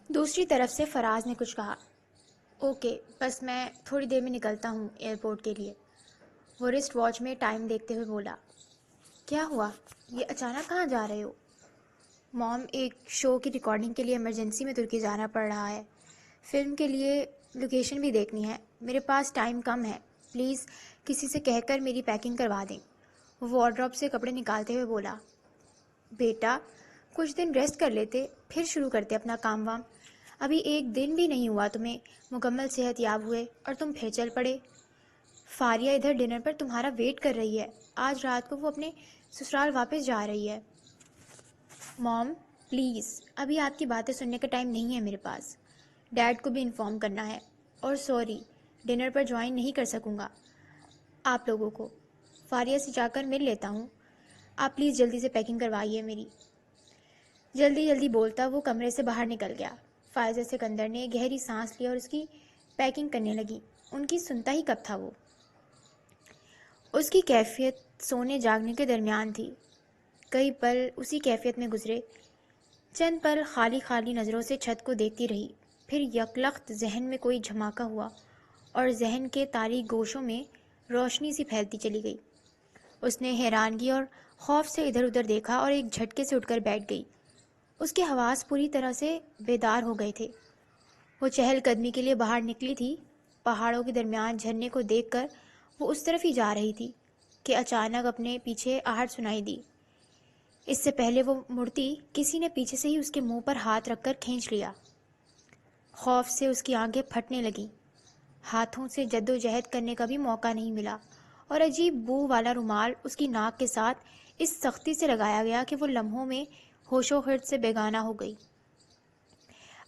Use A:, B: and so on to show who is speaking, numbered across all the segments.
A: دوسری طرف سے فراز نے کچھ کہا۔ اوکے، بس میں تھوڑی دیر میں نکلتا ہوں ایئرپورٹ کے لیے۔ وہ رسٹ واچ میں ٹائم دیکھتے ہوئے بولا۔ کیا ہوا؟ یہ اچانک کہاں جا رہے ہو؟ موم، ایک شو کی ریکارڈنگ کے لیے ایمرجنسی میں ترکی جانا پڑ رہا ہے۔ فلم کے لیے لوکیشن بھی دیکھنی ہے۔ میرے پاس ٹائم کم ہے، پلیز کسی سے کہہ کر میری پیکنگ کروا دیں۔ وہ وارڈروب سے کپڑے نکالتے ہوئے بولا۔ بیٹا، کچھ دن ریسٹ کر لیتے، پھر شروع کرتے اپنا کام وام۔ ابھی ایک دن بھی نہیں ہوا تمہیں مکمل صحت یاب ہوئے اور تم پھر چل پڑے۔ فاریہ ادھر ڈنر پر تمہارا ویٹ کر رہی ہے۔ آج رات کو وہ اپنے سسرال واپس جا رہی ہے۔ موم پلیز، ابھی آپ کی باتیں سننے کا ٹائم نہیں ہے میرے پاس۔ ڈیڈ کو بھی انفارم کرنا ہے، اور سوری ڈنر پر جوائن نہیں کر سکوں گا آپ لوگوں کو۔ فاریہ سے جا کر مل لیتا ہوں۔ آپ پلیز جلدی سے پیکنگ کروائیے میری۔ جلدی جلدی بولتا وہ کمرے سے باہر نکل گیا۔ فائزہ سکندر نے گہری سانس لیا اور اس کی پیکنگ کرنے لگی۔ ان کی سنتا ہی کب تھا وہ؟ اس کی کیفیت سونے جاگنے کے درمیان تھی۔ کئی پل اسی کیفیت میں گزرے۔ چند پل خالی خالی نظروں سے چھت کو دیکھتی رہی، پھر یکلخت ذہن میں کوئی جھماکا ہوا اور ذہن کے تاریک گوشوں میں روشنی سی پھیلتی چلی گئی۔ اس نے حیرانگی اور خوف سے ادھر ادھر دیکھا اور ایک جھٹکے سے اٹھ کر بیٹھ گئی۔ اس کے حواس پوری طرح سے بیدار ہو گئے تھے۔ وہ چہل قدمی کے لیے باہر نکلی تھی۔ پہاڑوں کے درمیان جھرنے کو دیکھ کر وہ اس طرف ہی جا رہی تھی کہ اچانک اپنے پیچھے آہٹ سنائی دی۔ اس سے پہلے وہ مڑتی، کسی نے پیچھے سے ہی اس کے منہ پر ہاتھ رکھ کر کھینچ لیا۔ خوف سے اس کی آنکھیں پھٹنے لگیں۔ ہاتھوں سے جد و جہد کرنے کا بھی موقع نہیں ملا، اور عجیب بو والا رومال اس کی ناک کے ساتھ اس سختی سے لگایا گیا کہ وہ لمحوں میں ہوش و خرد سے بیگانہ ہو گئی۔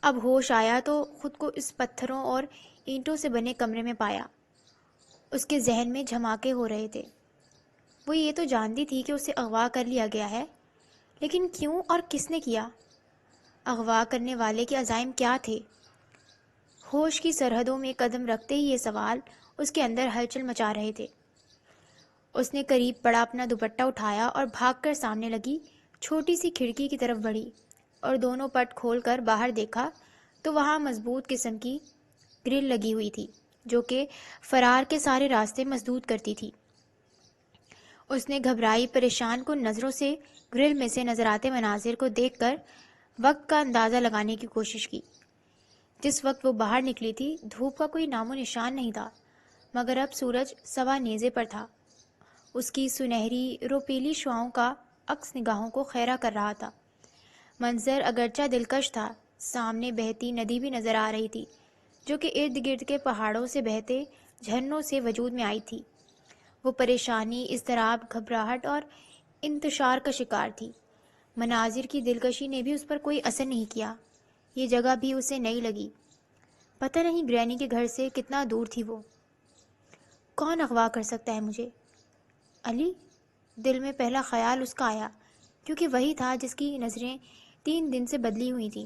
A: اب ہوش آیا تو خود کو اس پتھروں اور اینٹوں سے بنے کمرے میں پایا۔ اس کے ذہن میں جھماکے ہو رہے تھے۔ وہ یہ تو جانتی تھی کہ اسے اغوا کر لیا گیا ہے، لیکن کیوں اور کس نے کیا؟ اغوا کرنے والے کے عزائم کیا تھے؟ ہوش کی سرحدوں میں قدم رکھتے ہی یہ سوال اس کے اندر ہلچل مچا رہے تھے۔ اس نے قریب پڑا اپنا دوپٹہ اٹھایا اور بھاگ کر سامنے لگی چھوٹی سی کھڑکی کی طرف بڑھی اور دونوں پٹ کھول کر باہر دیکھا تو وہاں مضبوط قسم کی گرل لگی ہوئی تھی جو کہ فرار کے سارے راستے مسدود کرتی تھی۔ اس نے گھبرائی پریشان کن نظروں سے گرل میں سے نظر آتے مناظر کو دیکھ کر وقت کا اندازہ لگانے کی کوشش کی۔ جس وقت وہ باہر نکلی تھی دھوپ کا کوئی نام و نشان نہیں تھا، مگر اب سورج سوا نیزے پر تھا۔ اس کی سنہری روپیلی شعاؤں کا عکس نگاہوں کو خیرہ کر رہا تھا۔ منظر اگرچہ دلکش تھا، سامنے بہتی ندی بھی نظر آ رہی تھی جو کہ ارد گرد کے پہاڑوں سے بہتے جھرنوں سے وجود میں آئی تھی۔ وہ پریشانی، اضطراب، گھبراہٹ اور انتشار کا شکار تھی۔ مناظر کی دلکشی نے بھی اس پر کوئی اثر نہیں کیا۔ یہ جگہ بھی اسے نئی لگی۔ پتہ نہیں گرینی کے گھر سے کتنا دور تھی وہ۔ کون اغوا کر سکتا ہے مجھے؟ علی؟ دل میں پہلا خیال اس کا آیا، کیونکہ وہی تھا جس کی نظریں 3 دن سے بدلی ہوئی تھیں،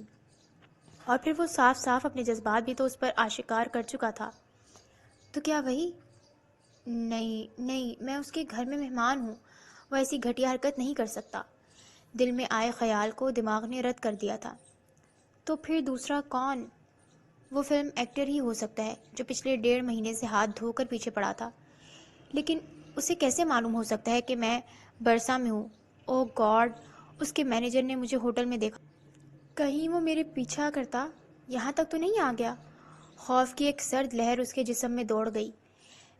A: اور پھر وہ صاف صاف اپنے جذبات بھی تو اس پر آشکار کر چکا تھا۔ تو کیا وہی؟ نہیں نہیں، میں اس کے گھر میں مہمان ہوں، وہ ایسی گھٹیا حرکت نہیں کر سکتا۔ دل میں آئے خیال کو دماغ نے رد کر دیا تھا۔ تو پھر دوسرا کون؟ وہ فلم ایکٹر ہی ہو سکتا ہے جو پچھلے 1.5 مہینے سے ہاتھ دھو کر پیچھے پڑا تھا، لیکن اسے کیسے معلوم ہو سکتا ہے کہ میں برسا میں ہوں؟ او گاڈ، اس کے مینیجر نے مجھے ہوٹل میں دیکھا، کہیں وہ میرے پیچھا کرتا یہاں تک تو نہیں آ گیا؟ خوف کی ایک سرد لہر اس کے جسم میں دوڑ گئی۔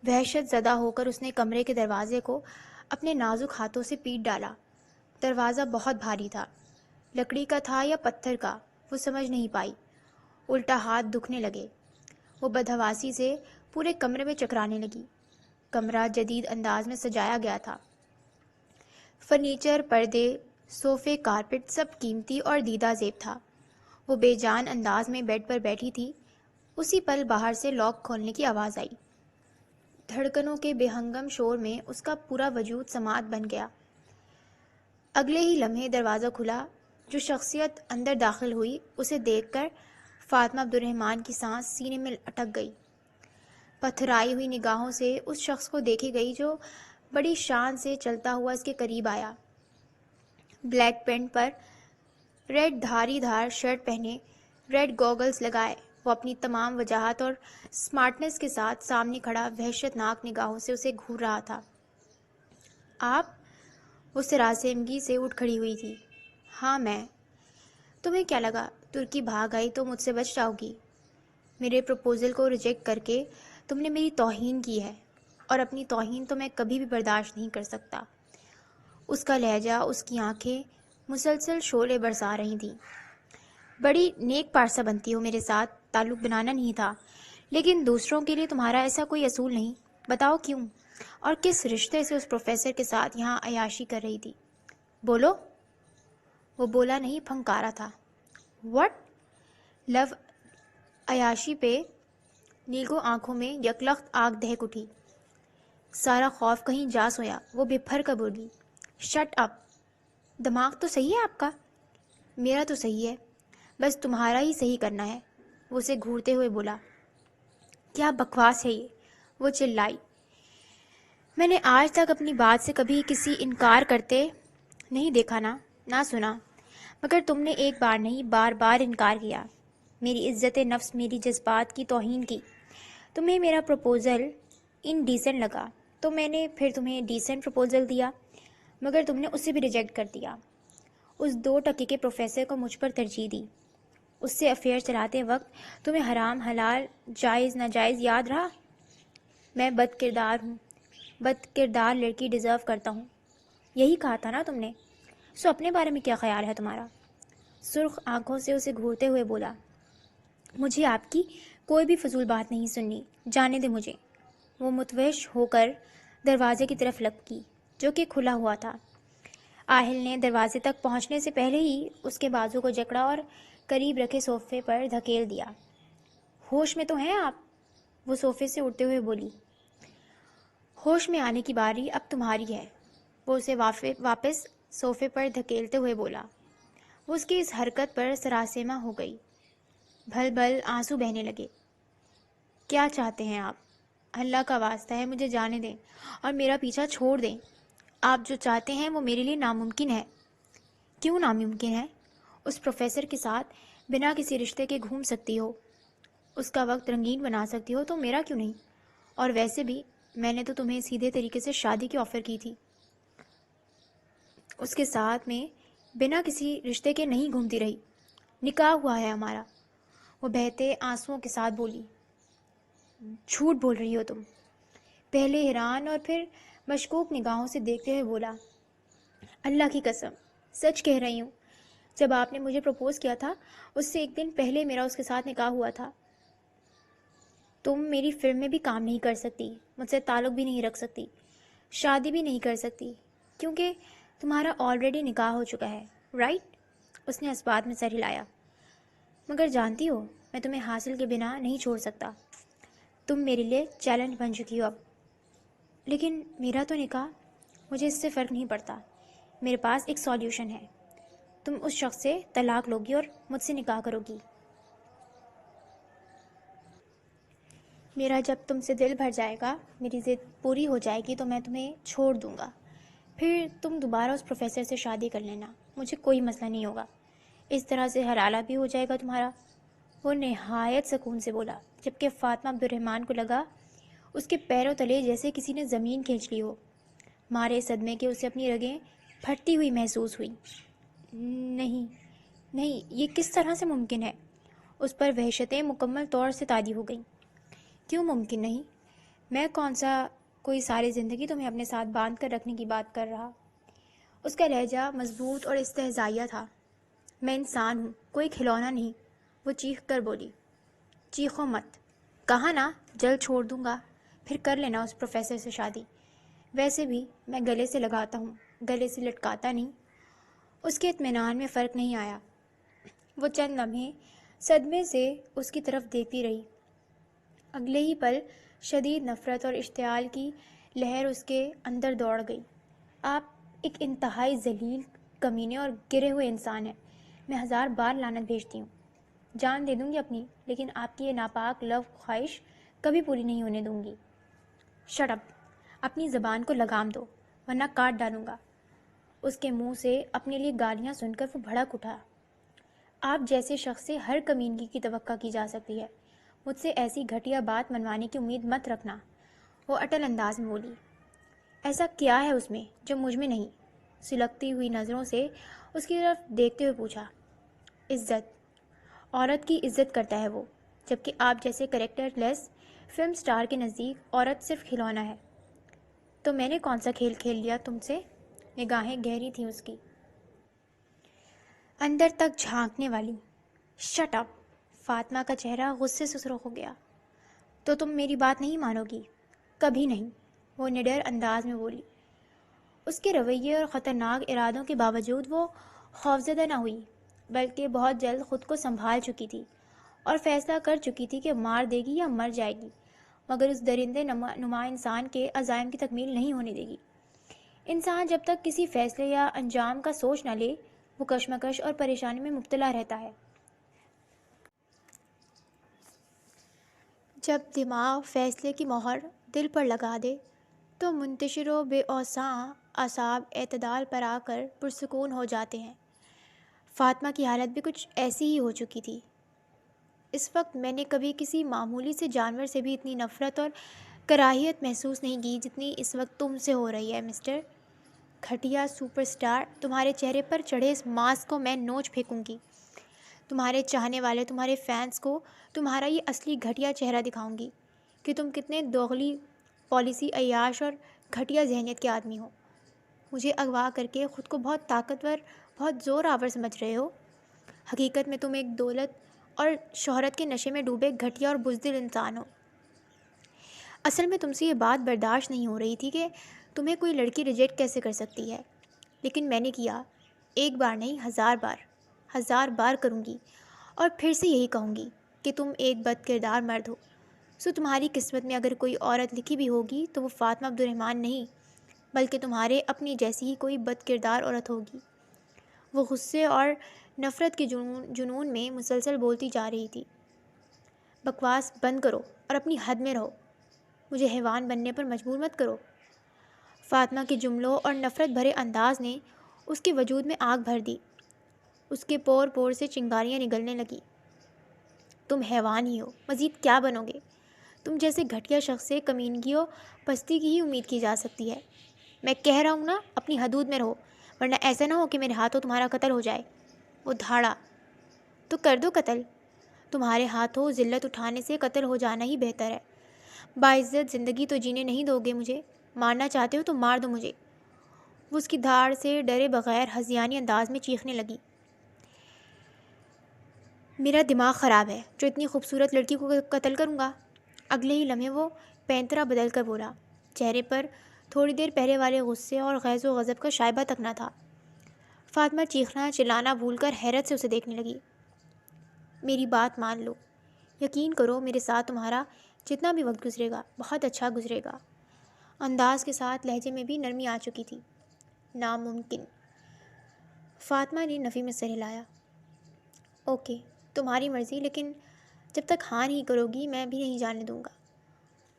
A: وحشت زدہ ہو کر اس نے کمرے کے دروازے کو اپنے نازک ہاتھوں سے پیٹ ڈالا۔ دروازہ بہت بھاری تھا، لکڑی کا تھا یا پتھر کا وہ سمجھ نہیں پائی۔ الٹا ہاتھ دکھنے لگے۔ وہ بدحواسی سے پورے کمرے میں چکرانے لگی۔ کمرہ جدید انداز میں سجایا گیا تھا۔ فرنیچر، پردے، صوفے، کارپٹ سب قیمتی اور دیدہ زیب تھا۔ وہ بے جان انداز میں بیڈ پر بیٹھی تھی۔ اسی پل باہر سے لاک کھولنے کی آواز آئی۔ دھڑکنوں کے بے ہنگم شور میں اس کا پورا وجود سماعت بن گیا۔ اگلے ہی لمحے دروازہ کھلا۔ جو شخصیت اندر داخل ہوئی اسے دیکھ کر فاطمہ عبد الرحمن کی سانس سینے میں اٹک گئی۔ پتھرائی ہوئی نگاہوں سے اس شخص کو دیکھی گئی جو بڑی شان سے چلتا ہوا اس کے قریب آیا۔ بلیک پینٹ پر ریڈ دھاری دھار شرٹ پہنے، ریڈ گوگلز لگائے وہ اپنی تمام وجاہت اور سمارٹنس کے ساتھ سامنے کھڑا وحشت ناک نگاہوں سے اسے گھور رہا تھا۔ آپ؟ وہ سراسیمگی سے اٹھ کھڑی ہوئی تھی۔ ہاں میں۔ تمہیں کیا لگا ترکی بھاگ آئی تو مجھ سے بچ جاؤ گی؟ میرے پروپوزل کو ریجیکٹ کر کے تم نے میری توہین کی ہے، اور اپنی توہین تو میں کبھی بھی برداشت نہیں کر سکتا۔ اس کا لہجہ، اس کی آنکھیں مسلسل شعلے برسا رہی تھیں۔ بڑی نیک پارسا بنتی ہو، میرے ساتھ تعلق بنانا نہیں تھا، لیکن دوسروں کے لیے تمہارا ایسا کوئی اصول نہیں۔ بتاؤ کیوں؟ اور کس رشتے سے اس پروفیسر کے ساتھ یہاں عیاشی کر رہی تھی؟ بولو۔ وہ بولا نہیں، پھنکارا تھا۔ وٹ؟ لو عیاشی پہ نیلگو آنکھوں میں یکلخت آگ دہک اٹھی۔ سارا خوف کہیں جا سویا، وہ بے پھر کر بولی، شٹ اپ! دماغ تو صحیح ہے آپ کا؟ میرا تو صحیح ہے، بس تمہارا ہی صحیح کرنا ہے، وہ اسے گھورتے ہوئے بولا۔ کیا بکواس ہے یہ؟ وہ چلائی۔ میں نے آج تک اپنی بات سے کبھی کسی انکار کرتے نہیں دیکھا، نہ سنا، مگر تم نے ایک بار نہیں، بار بار انکار کیا، میری عزت نفس، میری جذبات کی توہین کی۔ تمہیں میرا پروپوزل انڈیسنٹ لگا تو میں نے پھر تمہیں ڈیسنٹ پروپوزل دیا، مگر تم نے اسے بھی ریجیکٹ کر دیا۔ اس 2 کے پروفیسر کو مجھ پر ترجیح دی۔ اس سے افیئر چلاتے وقت تمہیں حرام حلال جائز ناجائز یاد رہا؟ میں بد کردار ہوں، بد کردار لڑکی ڈیزرو کرتا ہوں، یہی کہا تھا نا تم نے؟ سو اپنے بارے میں کیا خیال ہے تمہارا؟ سرخ آنکھوں سے اسے گھورتے ہوئے بولا، مجھے آپ کی کوئی بھی فضول بات نہیں سننی، جانے دے مجھے۔ وہ متوحش ہو کر دروازے کی طرف لپکی جو کہ کھلا ہوا تھا۔ آہل نے دروازے تک پہنچنے سے پہلے ہی اس کے بازو کو جکڑا اور قریب رکھے صوفے پر دھکیل دیا۔ ہوش میں تو ہیں آپ؟ وہ صوفے سے اٹھتے ہوئے بولی۔ ہوش میں آنے کی باری اب تمہاری ہے، وہ اسے واپس صوفے پر دھکیلتے ہوئے بولا۔ وہ اس کی اس حرکت پر سراسیمہ ہو گئی۔ بھل بھل آنسو بہنے لگے۔ کیا چاہتے ہیں آپ؟ اللہ کا واسطہ ہے مجھے جانے دیں اور میرا پیچھا چھوڑ دیں۔ آپ جو چاہتے ہیں وہ میرے لیے ناممکن ہے۔ کیوں ناممکن ہے؟ اس پروفیسر کے ساتھ بنا کسی رشتے کے گھوم سکتی ہو، اس کا وقت رنگین بنا سکتی ہو، تو میرا کیوں نہیں؟ اور ویسے بھی میں نے تو تمہیں سیدھے طریقے سے شادی کی آفر کی تھی۔ اس کے ساتھ میں بنا کسی رشتے کے نہیں گھومتی رہی، نکاح ہوا ہے ہمارا۔ وہ بہتے آنسوؤں کے ساتھ بولی۔ جھوٹ بول رہی ہو تم۔ پہلے حیران اور پھر مشکوک نگاہوں سے دیکھتے ہوئے بولا، اللہ کی قسم سچ کہہ رہی ہوں، جب آپ نے مجھے پروپوز کیا تھا اس سے 1 دن پہلے میرا اس کے ساتھ نکاح ہوا تھا۔ تم میری فرم میں بھی کام نہیں کر سکتی، مجھ سے تعلق بھی نہیں رکھ سکتی، شادی بھی نہیں کر سکتی، کیونکہ تمہارا آلریڈی نکاح ہو چکا ہے، رائٹ؟ اس نے اس بات میں سر ہلایا۔ مگر جانتی ہو میں تمہیں حاصل کے بنا نہیں چھوڑ سکتا، تم میرے لیے چیلنج بن چکی ہو اب۔ لیکن میرا تو نکاح، مجھے اس سے فرق نہیں پڑتا، میرے پاس ایک سولیوشن ہے، تم اس شخص سے طلاق لوگی اور مجھ سے نکاح کرو گی۔ میرا جب تم سے دل بھر جائے گا، میری ضد پوری ہو جائے گی تو میں تمہیں چھوڑ دوں گا، پھر تم دوبارہ اس پروفیسر سے شادی کر لینا، مجھے کوئی مسئلہ نہیں ہوگا، اس طرح سے حلالہ بھی ہو جائے گا تمہارا۔ وہ نہایت سکون سے بولا، جبکہ فاطمہ عبد الرحمن کو لگا اس کے پیروں تلے جیسے کسی نے زمین کھینچ لی ہو۔ مارے صدمے کے اسے اپنی رگیں پھٹتی ہوئی محسوس ہوئی۔ نہیں نہیں، یہ کس طرح سے ممکن ہے؟ اس پر وحشتیں مکمل طور سے تادی ہو گئیں۔ کیوں ممکن نہیں؟ میں کون سا کوئی ساری زندگی تمہیں اپنے ساتھ باندھ کر رکھنے کی بات کر رہا؟ اس کا لہجہ مضبوط اور استہزائیہ تھا۔ میں انسان ہوں، کوئی کھلونا نہیں، وہ چیخ کر بولی۔ چیخو مت، کہا نا جلد چھوڑ دوں گا، پھر کر لینا اس پروفیسر سے شادی، ویسے بھی میں گلے سے لگاتا ہوں، گلے سے لٹکاتا نہیں۔ اس کے اطمینان میں فرق نہیں آیا۔ وہ چند لمحے صدمے سے اس کی طرف دیکھتی رہی۔ اگلے ہی پل شدید نفرت اور اشتعال کی لہر اس کے اندر دوڑ گئی۔ آپ ایک انتہائی ذلیل، کمینے اور گرے ہوئے انسان ہیں، میں 1000 بار لعنت بھیجتی ہوں، جان دے دوں گی اپنی، لیکن آپ کی یہ ناپاک لو خواہش کبھی پوری نہیں ہونے دوں گی۔ Shut up! اپنی زبان کو لگام دو ورنہ کاٹ ڈالوں گا۔ اس کے منہ سے اپنے لیے گالیاں سن کر وہ بھڑک اٹھا۔ آپ جیسے شخص سے ہر کمینگی کی توقع کی جا سکتی ہے، مجھ سے ایسی گھٹیا بات منوانے کی امید مت رکھنا۔ وہ اٹل انداز میں بولی۔ ایسا کیا ہے اس میں جو مجھ میں نہیں؟ سلگتی ہوئی نظروں سے اس کی طرف دیکھتے ہوئے پوچھا۔ عزت، عورت کی عزت کرتا ہے وہ، جبکہ آپ جیسے کریکٹر لیس فلم سٹار کے نزدیک عورت صرف کھلونا ہے۔ تو میں نے کون سا کھیل کھیل لیا تم سے؟ نگاہیں گہری تھیں اس کی، اندر تک جھانکنے والی۔ Shut up! فاطمہ کا چہرہ غصے سے سرخ ہو گیا۔ تو تم میری بات نہیں مانو گی؟ کبھی نہیں، وہ نڈر انداز میں بولی۔ اس کے رویے اور خطرناک ارادوں کے باوجود وہ خوفزدہ نہ ہوئی، بلکہ بہت جلد خود کو سنبھال چکی تھی اور فیصلہ کر چکی تھی کہ مار دے گی یا مر جائے گی، مگر اس درندے نما انسان کے عزائم کی تکمیل نہیں ہونے دے گی۔ انسان جب تک کسی فیصلے یا انجام کا سوچ نہ لے، وہ کشمکش اور پریشانی میں مبتلا رہتا ہے۔ جب دماغ فیصلے کی مہر دل پر لگا دے تو منتشر و بے اوساں اعصاب اعتدال پر آ کر پرسکون ہو جاتے ہیں۔ فاطمہ کی حالت بھی کچھ ایسی ہی ہو چکی تھی۔ اس وقت میں نے کبھی کسی معمولی سے جانور سے بھی اتنی نفرت اور کراہیت محسوس نہیں کی جتنی اس وقت تم سے ہو رہی ہے مسٹر گھٹیا سپر سٹار۔ تمہارے چہرے پر چڑھے اس ماسک کو میں نوچ پھینکوں گی۔ تمہارے چاہنے والے، تمہارے فینس کو تمہارا یہ اصلی گھٹیا چہرہ دکھاؤں گی کہ تم کتنے دوغلی، پالیسی عیاش اور گھٹیا ذہنیت کے آدمی ہو۔ مجھے اغوا کر کے خود کو بہت طاقتور، بہت زور آور سمجھ رہے ہو۔ حقیقت میں تم ایک دولت اور شہرت کے نشے میں ڈوبے گھٹیا اور بزدل انسان ہو۔ اصل میں تم سے یہ بات برداشت نہیں ہو رہی تھی کہ تمہیں کوئی لڑکی ریجیکٹ کیسے کر سکتی ہے، لیکن میں نے کیا۔ ایک بار نہیں، 1000 بار، 1000 بار کروں گی، اور پھر سے یہی کہوں گی کہ تم ایک بد کردار مرد ہو۔ سو تمہاری قسمت میں اگر کوئی عورت لکھی بھی ہوگی تو وہ فاطمہ عبد الرحمن نہیں، بلکہ تمہارے اپنی جیسی ہی کوئی بد کردار عورت ہوگی۔ وہ غصے اور نفرت کے جنون میں مسلسل بولتی جا رہی تھی۔ بکواس بند کرو اور اپنی حد میں رہو، مجھے حیوان بننے پر مجبور مت کرو۔ فاطمہ کے جملوں اور نفرت بھرے انداز نے اس کے وجود میں آگ بھر دی۔ اس کے پور پور سے چنگاریاں نگلنے لگیں۔ تم حیوان ہی ہو، مزید کیا بنو گے؟ تم جیسے گھٹیا شخص سے کمینگی و پستی کی ہی امید کی جا سکتی ہے۔ میں کہہ رہا ہوں نا، اپنی حدود میں رہو، ورنہ ایسا نہ ہو کہ میرے ہاتھوں تمہارا قتل ہو جائے۔ وہ دھاڑا۔ تو کر دو قتل۔ تمہارے ہاتھوں ذلت اٹھانے سے قتل ہو جانا ہی بہتر ہے۔ باعزت زندگی تو جینے نہیں دو گے مجھے، مارنا چاہتے ہو تو مار دو مجھے۔ وہ اس کی دھاڑ سے ڈرے بغیر ہذیانی انداز میں چیخنے لگی۔ میرا دماغ خراب ہے جو اتنی خوبصورت لڑکی کو قتل کروں گا؟ اگلے ہی لمحے وہ پینترا بدل کر بولا، چہرے پر تھوڑی دیر پہلے والے غصے اور غیظ و غضب کا شائبہ تک نہ تھا۔ فاطمہ چیخنا چلانا بھول کر حیرت سے اسے دیکھنے لگی۔ میری بات مان لو، یقین کرو، میرے ساتھ تمہارا جتنا بھی وقت گزرے گا بہت اچھا گزرے گا۔ انداز کے ساتھ لہجے میں بھی نرمی آ چکی تھی۔ ناممکن۔ فاطمہ نے نفی میں سر ہلایا۔ اوکے، تمہاری مرضی، لیکن جب تک ہاں نہیں کرو گی میں بھی نہیں جانے دوں گا،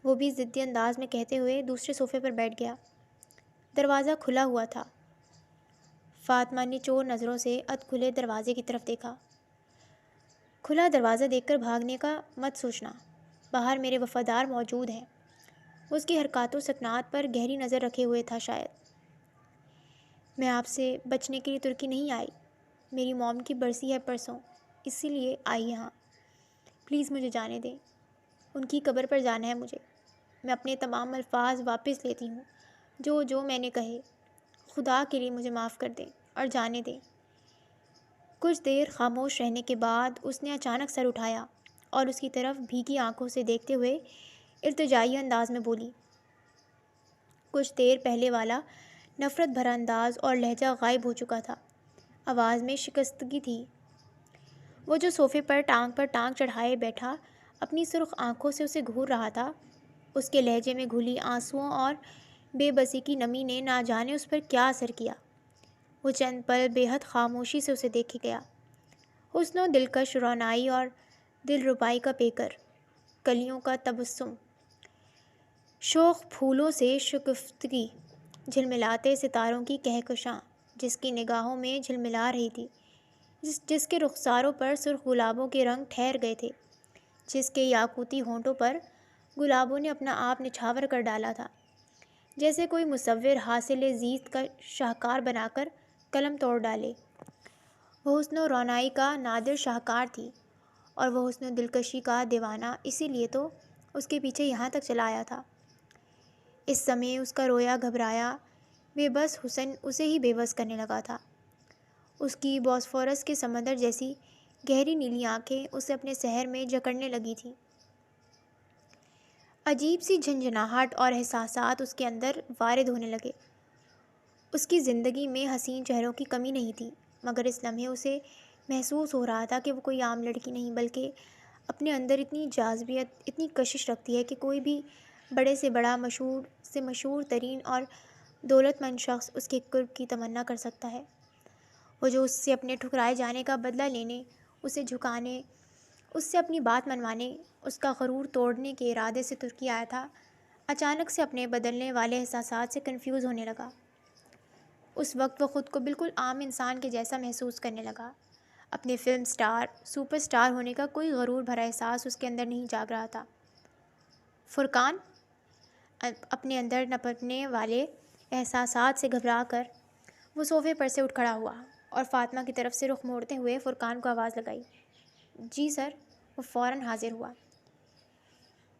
A: وہ بھی ضدی انداز میں کہتے ہوئے دوسرے صوفے پر بیٹھ گیا۔ دروازہ کھلا ہوا تھا۔ فاطمہ نے چور نظروں سے ادھ کھلے دروازے کی طرف دیکھا۔ کھلا دروازہ دیکھ کر بھاگنے کا مت سوچنا، باہر میرے وفادار موجود ہیں۔ وہ اس کی حرکات و سکنات پر گہری نظر رکھے ہوئے تھا شاید۔ میں آپ سے بچنے کے لیے ترکی نہیں آئی، میری موم کی برسی ہے پرسوں، اسی لیے آئی یہاں۔ پلیز مجھے جانے دیں، ان کی قبر پر جانا ہے مجھے۔ میں اپنے تمام الفاظ واپس لیتی ہوں جو میں نے کہے۔ خدا کے لیے مجھے معاف کر دیں اور جانے دیں۔ کچھ دیر خاموش رہنے کے بعد اس نے اچانک سر اٹھایا اور اس کی طرف بھیگی آنکھوں سے دیکھتے ہوئے التجائی انداز میں بولی۔ کچھ دیر پہلے والا نفرت بھرا انداز اور لہجہ غائب ہو چکا تھا، آواز میں شکستگی تھی۔ وہ جو صوفے پر ٹانگ چڑھائے بیٹھا اپنی سرخ آنکھوں سے اسے گھور رہا تھا، اس کے لہجے میں گھلی آنسوؤں اور بے بسی کی نمی نے نہ جانے اس پر کیا اثر کیا۔ وہ چند پل بے حد خاموشی سے اسے دیکھے گیا۔ حسن و دلکش رونائی اور دل ربائی کا پیکر، کلیوں کا تبسم، شوخ پھولوں سے شگفتگی، جھلملاتے ستاروں کی کہکشاں جس کی نگاہوں میں جھلملا رہی تھی، جس کے رخساروں پر سرخ گلابوں کے رنگ ٹھہر گئے تھے، جس کے یاقوتی ہونٹوں پر گلابوں نے اپنا آپ نچھاور کر ڈالا تھا، جیسے کوئی مصور حاصل زیست کا شاہکار بنا کر قلم توڑ ڈالے۔ وہ حسن و رونائی کا نادر شاہکار تھی، اور وہ حسن و دلکشی کا دیوانہ اسی لیے تو اس کے پیچھے یہاں تک چلا آیا تھا۔ اس سمے اس کا رویا گھبرایا بے بس حسن اسے ہی بے بس کرنے لگا تھا۔ اس کی بوسفورس کے سمندر جیسی گہری نیلی آنکھیں اسے اپنے سحر میں جکڑنے لگی تھیں۔ عجیب سی جھنجھناہٹ اور احساسات اس کے اندر وارد ہونے لگے۔ اس کی زندگی میں حسین چہروں کی کمی نہیں تھی، مگر اس لمحے اسے محسوس ہو رہا تھا کہ وہ کوئی عام لڑکی نہیں، بلکہ اپنے اندر اتنی جاذبیت، اتنی کشش رکھتی ہے کہ کوئی بھی بڑے سے بڑا، مشہور سے مشہور ترین اور دولت مند شخص اس کے قرب کی تمنا کر سکتا ہے۔ وہ جو اس سے اپنے ٹھکرائے جانے کا بدلہ لینے، اسے جھکانے، اس سے اپنی بات منوانے، اس کا غرور توڑنے کے ارادے سے ترکی آیا تھا، اچانک سے اپنے بدلنے والے احساسات سے کنفیوز ہونے لگا۔ اس وقت وہ خود کو بالکل عام انسان کے جیسا محسوس کرنے لگا۔ اپنے فلم سٹار، سپر سٹار ہونے کا کوئی غرور بھرا احساس اس کے اندر نہیں جاگ رہا تھا۔ فرقان اپنے اندر نپٹنے والے احساسات سے گھبرا کر وہ صوفے پر سے اٹھ کھڑا ہوا اور فاطمہ کی طرف سے رخ موڑتے ہوئے فرقان کو آواز لگائی۔ جی سر۔ وہ فوراً حاضر ہوا۔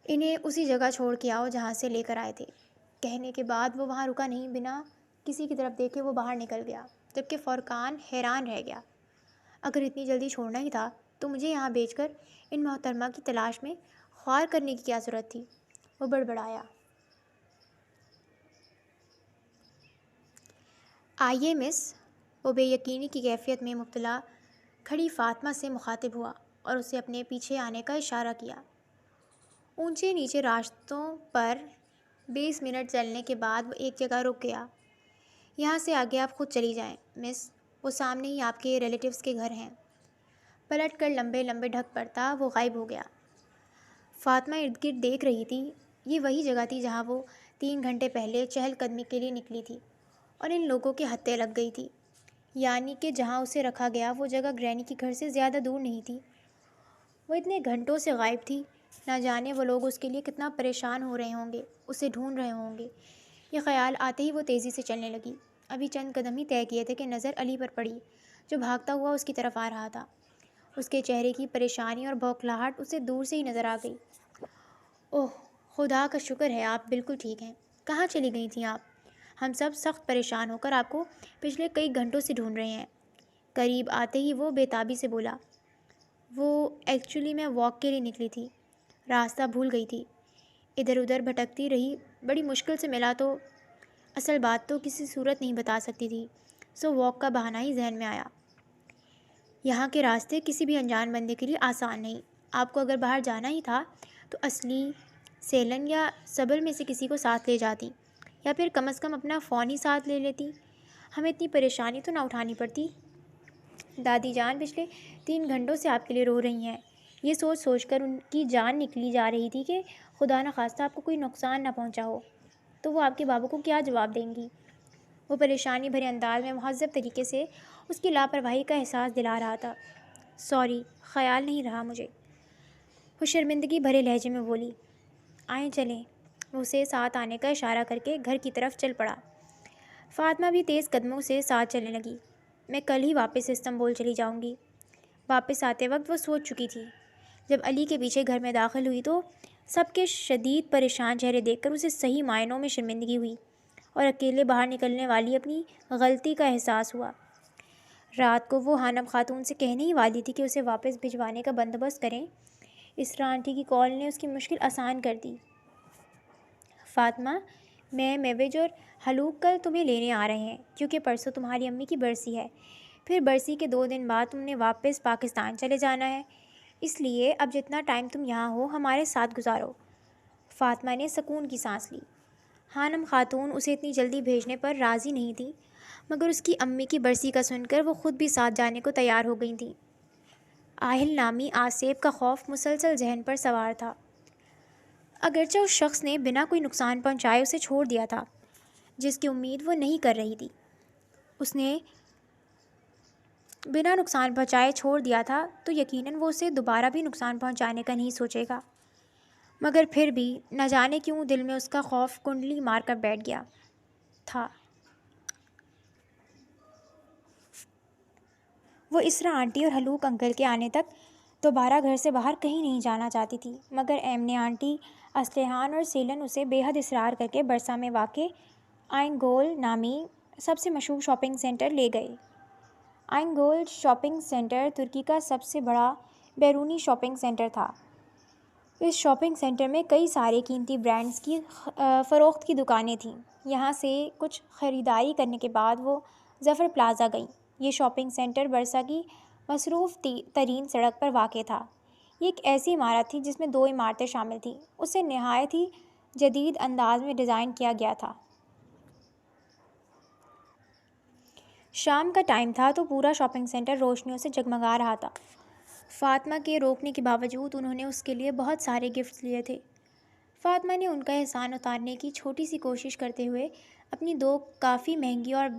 A: انہیں اسی جگہ چھوڑ کے آؤ جہاں سے لے کر آئے تھے۔ کہنے کے بعد وہ وہاں رکا نہیں، بنا کسی کی طرف دیکھے وہ باہر نکل گیا، جبکہ فرقان حیران رہ گیا۔ اگر اتنی جلدی چھوڑنا ہی تھا تو مجھے یہاں بھیج کر ان محترمہ کی تلاش میں خوار کرنے کی کیا ضرورت تھی؟ وہ بڑبڑایا۔ آئیے مس۔ وہ بے یقینی کی کیفیت میں مبتلا کھڑی فاطمہ سے مخاطب ہوا اور اسے اپنے پیچھے آنے کا اشارہ کیا۔ اونچے نیچے راستوں پر 20 منٹ چلنے کے بعد وہ ایک جگہ رک گیا۔ یہاں سے آگے آپ خود چلی جائیں مس، وہ سامنے ہی آپ کے ریلیٹیوز کے گھر ہیں۔ پلٹ کر لمبے لمبے ڈھک پڑتا وہ غائب ہو گیا۔ فاطمہ ارد گرد دیکھ رہی تھی۔ یہ وہی جگہ تھی جہاں وہ 3 گھنٹے پہلے چہل قدمی کے لیے نکلی تھی، اور ان لوگوں کے ہتھے لگ گئی تھی۔ یعنی کہ جہاں اسے رکھا گیا وہ جگہ گرینی کے گھر سے زیادہ دور نہیں تھی۔ وہ اتنے گھنٹوں سے غائب تھی، نہ جانے وہ لوگ اس کے لیے کتنا پریشان ہو رہے ہوں گے، اسے ڈھونڈ رہے ہوں گے۔ یہ خیال آتے ہی وہ تیزی سے چلنے لگی۔ ابھی چند قدم ہی طے کیے تھے کہ نظر علی پر پڑی، جو بھاگتا ہوا اس کی طرف آ رہا تھا۔ اس کے چہرے کی پریشانی اور بوکھلاہٹ اسے دور سے ہی نظر آ گئی۔ اوہ، خدا کا شکر ہے آپ بالکل ٹھیک ہیں۔ کہاں چلی گئی تھیں آپ؟ ہم سب سخت پریشان ہو کر آپ کو پچھلے کئی گھنٹوں سے ڈھونڈ رہے ہیں۔ قریب آتے ہی وہ بے تابی سے بولا۔ وہ ایکچولی میں واک کے لیے نکلی تھی، راستہ بھول گئی تھی، ادھر ادھر بھٹکتی رہی، بڑی مشکل سے ملا تو اصل بات تو کسی صورت نہیں بتا سکتی تھی، سو واک کا بہانہ ہی ذہن میں آیا۔ یہاں کے راستے کسی بھی انجان بندے کے لیے آسان نہیں۔ آپ کو اگر باہر جانا ہی تھا تو اصلی، سیلن یا سبل میں سے کسی کو ساتھ لے جاتی، یا پھر کم از کم اپنا فون ہی ساتھ لے لیتی، ہمیں اتنی پریشانی تو نہ اٹھانی پڑتی۔ دادی جان پچھلے 3 گھنٹوں سے آپ کے لیے رو رہی ہیں۔ یہ سوچ سوچ کر ان کی جان نکلی جا رہی تھی کہ خدا نخواستہ آپ کو کوئی نقصان نہ پہنچا ہو تو وہ آپ کے بابا کو کیا جواب دیں گی؟ وہ پریشانی بھرے انداز میں مہذب طریقے سے اس کی لاپرواہی کا احساس دلا رہا تھا۔ سوری، خیال نہیں رہا مجھے، وہ شرمندگی بھرے لہجے میں بولی۔ آئیں چلیں، وہ اسے ساتھ آنے کا اشارہ کر کے گھر کی طرف چل پڑا۔ فاطمہ بھی تیز قدموں سے ساتھ چلنے لگی۔ میں کل ہی واپس استنبول چلی جاؤں گی۔ واپس آتے وقت وہ سوچ چکی تھی۔ جب علی کے پیچھے گھر میں داخل ہوئی تو سب کے شدید پریشان چہرے دیکھ کر اسے صحیح معنوں میں شرمندگی ہوئی اور اکیلے باہر نکلنے والی اپنی غلطی کا احساس ہوا۔ رات کو وہ حانم خاتون سے کہنے ہی والی تھی کہ اسے واپس بھجوانے کا بندوبست کریں۔ اسرا آنٹی کی کال نے اس کی مشکل آسان کر دی۔ فاطمہ، میں میوج اور حلوق کل تمہیں لینے آ رہے ہیں، کیونکہ پرسوں تمہاری امی کی برسی ہے، پھر برسی کے 2 دن بعد تم نے واپس پاکستان چلے جانا ہے، اس لیے اب جتنا ٹائم تم یہاں ہو ہمارے ساتھ گزارو۔ فاطمہ نے سکون کی سانس لی۔ حانم خاتون اسے اتنی جلدی بھیجنے پر راضی نہیں تھی، مگر اس کی امی کی برسی کا سن کر وہ خود بھی ساتھ جانے کو تیار ہو گئی تھیں۔ آہل نامی آصف کا خوف مسلسل ذہن پر سوار تھا۔ اگرچہ اس شخص نے بنا کوئی نقصان پہنچائے اسے چھوڑ دیا تھا، جس کی امید وہ نہیں کر رہی تھی، اس نے بنا نقصان پہنچائے چھوڑ دیا تھا تو یقیناً وہ اسے دوبارہ بھی نقصان پہنچانے کا نہیں سوچے گا، مگر پھر بھی نہ جانے کیوں دل میں اس کا خوف کنڈلی مار کر بیٹھ گیا تھا۔ وہ اسرا آنٹی اور حلوق انکل کے آنے تک دوبارہ گھر سے باہر کہیں نہیں جانا چاہتی تھی، مگر ایمنے آنٹی، اسلحان اور سیلن اسے بے حد اصرار کر کے برسا میں واقع آئنگول نامی سب سے مشہور شاپنگ سینٹر لے گئے۔ آئنگول شاپنگ سینٹر ترکی کا سب سے بڑا بیرونی شاپنگ سینٹر تھا۔ اس شاپنگ سینٹر میں کئی سارے قیمتی برانڈز کی فروخت کی دکانیں تھیں۔ یہاں سے کچھ خریداری کرنے کے بعد وہ ظفر پلازا گئیں۔ یہ شاپنگ سینٹر برسا کی مصروف ترین سڑک پر واقع تھا۔ یہ ایک ایسی عمارت تھی جس میں 2 عمارتیں شامل تھیں۔ اسے نہایت ہی جدید انداز میں ڈیزائن کیا گیا تھا۔ شام کا ٹائم تھا تو پورا شاپنگ سینٹر روشنیوں سے جگمگا رہا تھا۔ فاطمہ کے روکنے کے باوجود انہوں نے اس کے لیے بہت سارے گفٹس لیے تھے۔ فاطمہ نے ان کا احسان اتارنے کی چھوٹی سی کوشش کرتے ہوئے اپنی 2 کافی مہنگی اور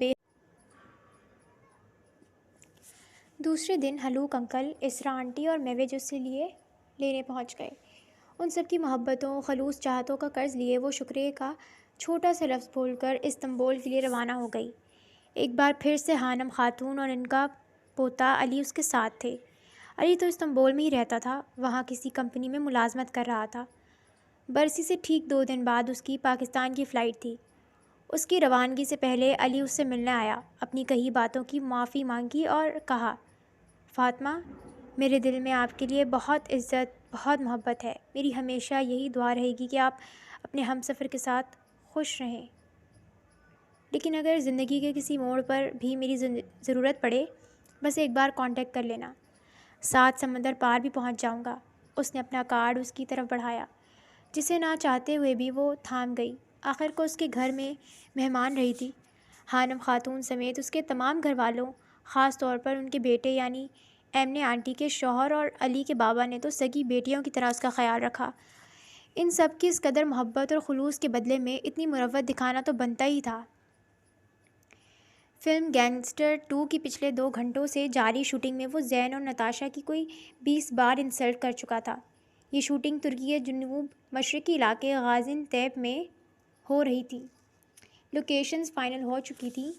A: دوسرے دن حلوق انکل، اسرا آنٹی اور میوج اسے لینے پہنچ گئے۔ ان سب کی محبتوں، خلوص چاہتوں کا قرض لیے وہ شکریہ کا چھوٹا سا لفظ بول کر استنبول کے لیے روانہ ہو گئی۔ ایک بار پھر سے ہانم خاتون اور ان کا پوتا علی اس کے ساتھ تھے۔ علی تو استنبول میں ہی رہتا تھا، وہاں کسی کمپنی میں ملازمت کر رہا تھا۔ برسی سے ٹھیک 2 دن بعد اس کی پاکستان کی فلائٹ تھی۔ اس کی روانگی سے پہلے علی اس سے ملنے آیا، اپنی کہی باتوں کی معافی مانگی اور کہا، فاطمہ، میرے دل میں آپ کے لیے بہت عزت، بہت محبت ہے۔ میری ہمیشہ یہی دعا رہے گی کہ آپ اپنے ہم سفر کے ساتھ خوش رہیں، لیکن اگر زندگی کے کسی موڑ پر بھی میری ضرورت پڑے، بس ایک بار کانٹیکٹ کر لینا، 7 سمندر پار بھی پہنچ جاؤں گا۔ اس نے اپنا کارڈ اس کی طرف بڑھایا، جسے نہ چاہتے ہوئے بھی وہ تھام گئی۔ آخر کو اس کے گھر میں مہمان رہی تھی۔ ہانم خاتون سمیت اس کے تمام گھر والوں، خاص طور پر ان کے بیٹے یعنی ایمنے آنٹی کے شوہر اور علی کے بابا نے تو سگی بیٹیوں کی طرح اس کا خیال رکھا۔ ان سب کی اس قدر محبت اور خلوص کے بدلے میں اتنی مروت دکھانا تو بنتا ہی تھا۔ فلم گینگسٹر 2 کی پچھلے 2 گھنٹوں سے جاری شوٹنگ میں وہ زین اور نتاشا کی کوئی 20 بار انسلٹ کر چکا تھا۔ یہ شوٹنگ ترکی کے جنوب مشرقی علاقے غازن تیپ میں ہو رہی تھی۔ لوکیشنز فائنل ہو چکی تھیں۔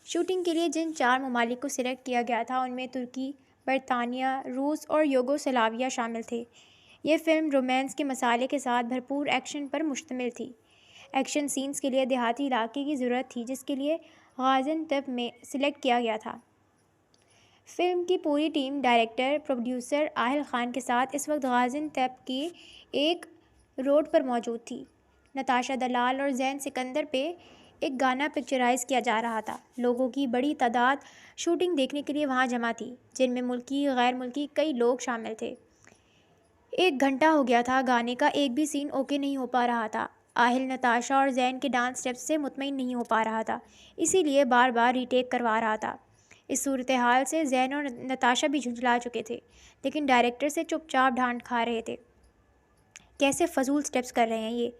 A: شوٹنگ کے لیے جن 4 ممالک کو سلیکٹ کیا گیا تھا ان میں ترکی، برطانیہ، روس اور یوگوسلاویہ شامل تھے۔ یہ فلم رومانس کے مسالے کے ساتھ بھرپور ایکشن پر مشتمل تھی۔ ایکشن سینز کے لیے دیہاتی علاقے کی ضرورت تھی، جس کے لیے غازن تیپ میں سلیکٹ کیا گیا تھا۔ فلم کی پوری ٹیم ڈائریکٹر، پروڈیوسر آہل خان کے ساتھ اس وقت غازن تیپ کی ایک روڈ پر موجود تھی۔ نتاشا دلال اور زین سکندر پہ ایک گانا پکچرائز کیا جا رہا تھا۔ لوگوں کی بڑی تعداد شوٹنگ دیکھنے کے لیے وہاں جمع تھی، جن میں ملکی، غیر ملکی کئی لوگ شامل تھے۔ 1 گھنٹہ ہو گیا تھا، گانے کا ایک بھی سین اوکے نہیں ہو پا رہا تھا۔ آہل نتاشا اور زین کے ڈانس اسٹیپس سے مطمئن نہیں ہو پا رہا تھا، اسی لیے بار بار ری ٹیک کروا رہا تھا۔ اس صورتحال سے زین اور نتاشا بھی جھنجھلا چکے تھے، لیکن ڈائریکٹر سے چپ چاپ ڈانٹ کھا رہے تھے۔ کیسے فضول اسٹیپس کر رہے ہیں، یہ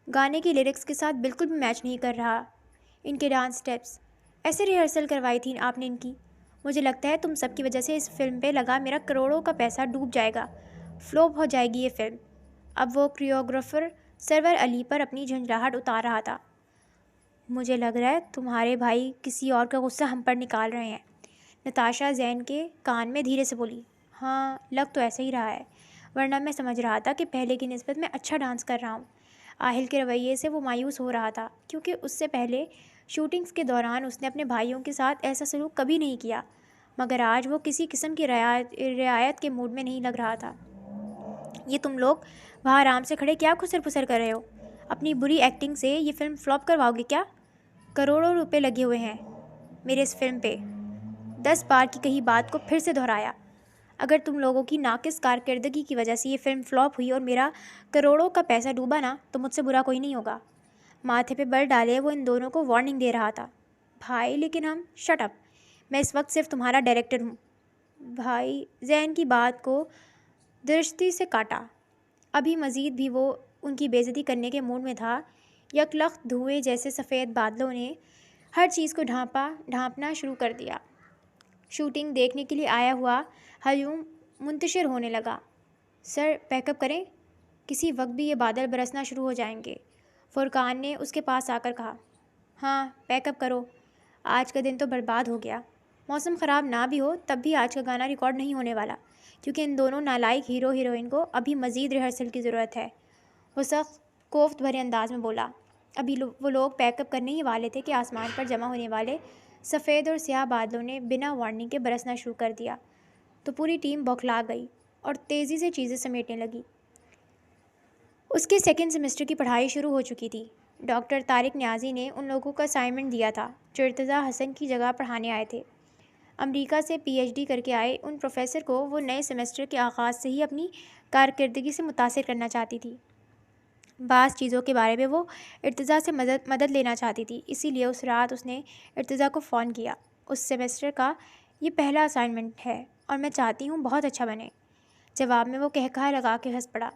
A: گانے کی لیرکس کے ساتھ بالکل بھی میچ نہیں کر رہا ان کے ڈانس اسٹیپس۔ ایسے ریہرسل کروائی تھی آپ نے ان کی؟ مجھے لگتا ہے تم سب کی وجہ سے اس فلم پہ لگا میرا کروڑوں کا پیسہ ڈوب جائے گا، فلوپ ہو جائے گی یہ فلم۔ اب وہ کوریوگرافر سرور علی پر اپنی جھنجھلاہٹ اتار رہا تھا۔ مجھے لگ رہا ہے تمہارے بھائی کسی اور کا غصہ ہم پر نکال رہے ہیں، نتاشا زین کے کان میں دھیرے سے بولی۔ ہاں، لگ تو ایسا ہی رہا ہے، ورنہ میں سمجھ رہا تھا کہ پہلے کی نسبت میں اچھا ڈانس کر رہا ہوں۔ آہل کے رویے سے وہ مایوس ہو رہا تھا، کیونکہ اس سے پہلے شوٹنگز کے دوران اس نے اپنے بھائیوں کے ساتھ ایسا سلوک کبھی نہیں کیا، مگر آج وہ کسی قسم کی رعایت کے موڈ میں نہیں لگ رہا تھا۔ یہ تم لوگ وہاں آرام سے کھڑے کیا کھسر پھسر کر رہے ہو؟ اپنی بری ایکٹنگ سے یہ فلم فلاپ کرواؤ گے کیا؟ کروڑوں روپے لگے ہوئے ہیں میرے اس فلم پہ۔ 10 بار کی کہی بات کو پھر سے دہرایا۔ اگر تم لوگوں کی ناقص کارکردگی کی وجہ سے یہ فلم فلاپ ہوئی اور میرا کروڑوں کا پیسہ ڈوبا نا، تو مجھ سے برا کوئی نہیں ہوگا۔ ماتھے پہ بل ڈالے وہ ان دونوں کو وارننگ دے رہا تھا۔ بھائی لیکن ہم شٹ اپ، میں اس وقت صرف تمہارا ڈائریکٹر ہوں۔ بھائی، زین کی بات کو درستی سے کاٹا۔ ابھی مزید بھی وہ ان کی بے عزتی کرنے کے موڈ میں تھا۔ یک لخت دھوئے جیسے سفید بادلوں نے ہر چیز کو ڈھانپنا شروع کر دیا۔ شوٹنگ دیکھنے کے لیے آیا ہوا ہجوم منتشر ہونے لگا۔ سر پیک اپ کریں، کسی وقت بھی یہ بادل برسنا شروع ہو جائیں گے۔ فرقان نے اس کے پاس آ کر کہا۔ ہاں پیک اپ کرو، آج کا دن تو برباد ہو گیا۔ موسم خراب نہ بھی ہو تب بھی آج کا گانا ریکارڈ نہیں ہونے والا، کیونکہ ان دونوں نالائق ہیرو ہیروئن کو ابھی مزید ریہرسل کی ضرورت ہے۔ وہ سخت کوفت بھرے انداز میں بولا۔ ابھی وہ لوگ پیک اپ کرنے ہی والے تھے کہ آسمان پر جمع ہونے والے سفید اور سیاہ بادلوں نے بنا وارننگ کے برسنا شروع کر دیا تو پوری ٹیم بوکھلا گئی اور تیزی سے چیزیں سمیٹنے لگی۔ اس کے سیکنڈ سیمسٹر کی پڑھائی شروع ہو چکی تھی۔ ڈاکٹر طارق نیازی نے ان لوگوں کو اسائنمنٹ دیا تھا جو ارتضیٰ حسن کی جگہ پڑھانے آئے تھے۔ امریکہ سے پی ایچ ڈی کر کے آئے ان پروفیسر کو وہ نئے سیمسٹر کے آغاز سے ہی اپنی کارکردگی سے متاثر کرنا چاہتی تھی۔ بعض چیزوں کے بارے میں وہ ارتضیٰ سے مدد لینا چاہتی تھی، اسی لیے اس رات اس نے ارتضیٰ کو فون کیا۔ اس سیمسٹر کا یہ پہلا اسائنمنٹ ہے اور میں چاہتی ہوں بہت اچھا بنے۔ جواب میں وہ قہقہہ لگا کے ہنس پڑا۔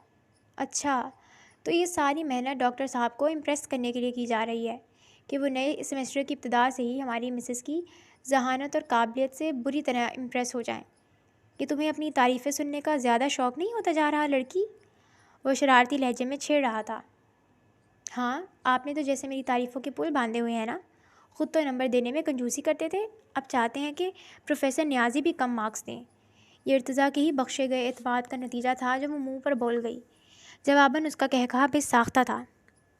A: اچھا، تو یہ ساری محنت ڈاکٹر صاحب کو امپریس کرنے کے لیے کی جا رہی ہے کہ وہ نئے سیمسٹر کی ابتدا سے ہی ہماری مسز کی ذہانت اور قابلیت سے بری طرح امپریس ہو جائیں۔ کہ تمہیں اپنی تعریفیں سننے کا زیادہ شوق نہیں ہوتا جا رہا لڑکی؟ وہ شرارتی لہجے میں چھیڑ رہا تھا۔ ہاں، آپ نے تو جیسے میری تعریفوں کے پل باندھے ہوئے ہیں نا۔ خود تو نمبر دینے میں کنجوسی کرتے تھے، اب چاہتے ہیں کہ پروفیسر نیازی بھی کم مارکس دیں۔ یہ ارتضیٰ کے ہی بخشے گئے اعتماد کا نتیجہ تھا جو وہ منہ پر بول گئی۔ جواباً اس کا قہقہہ بے ساختہ تھا۔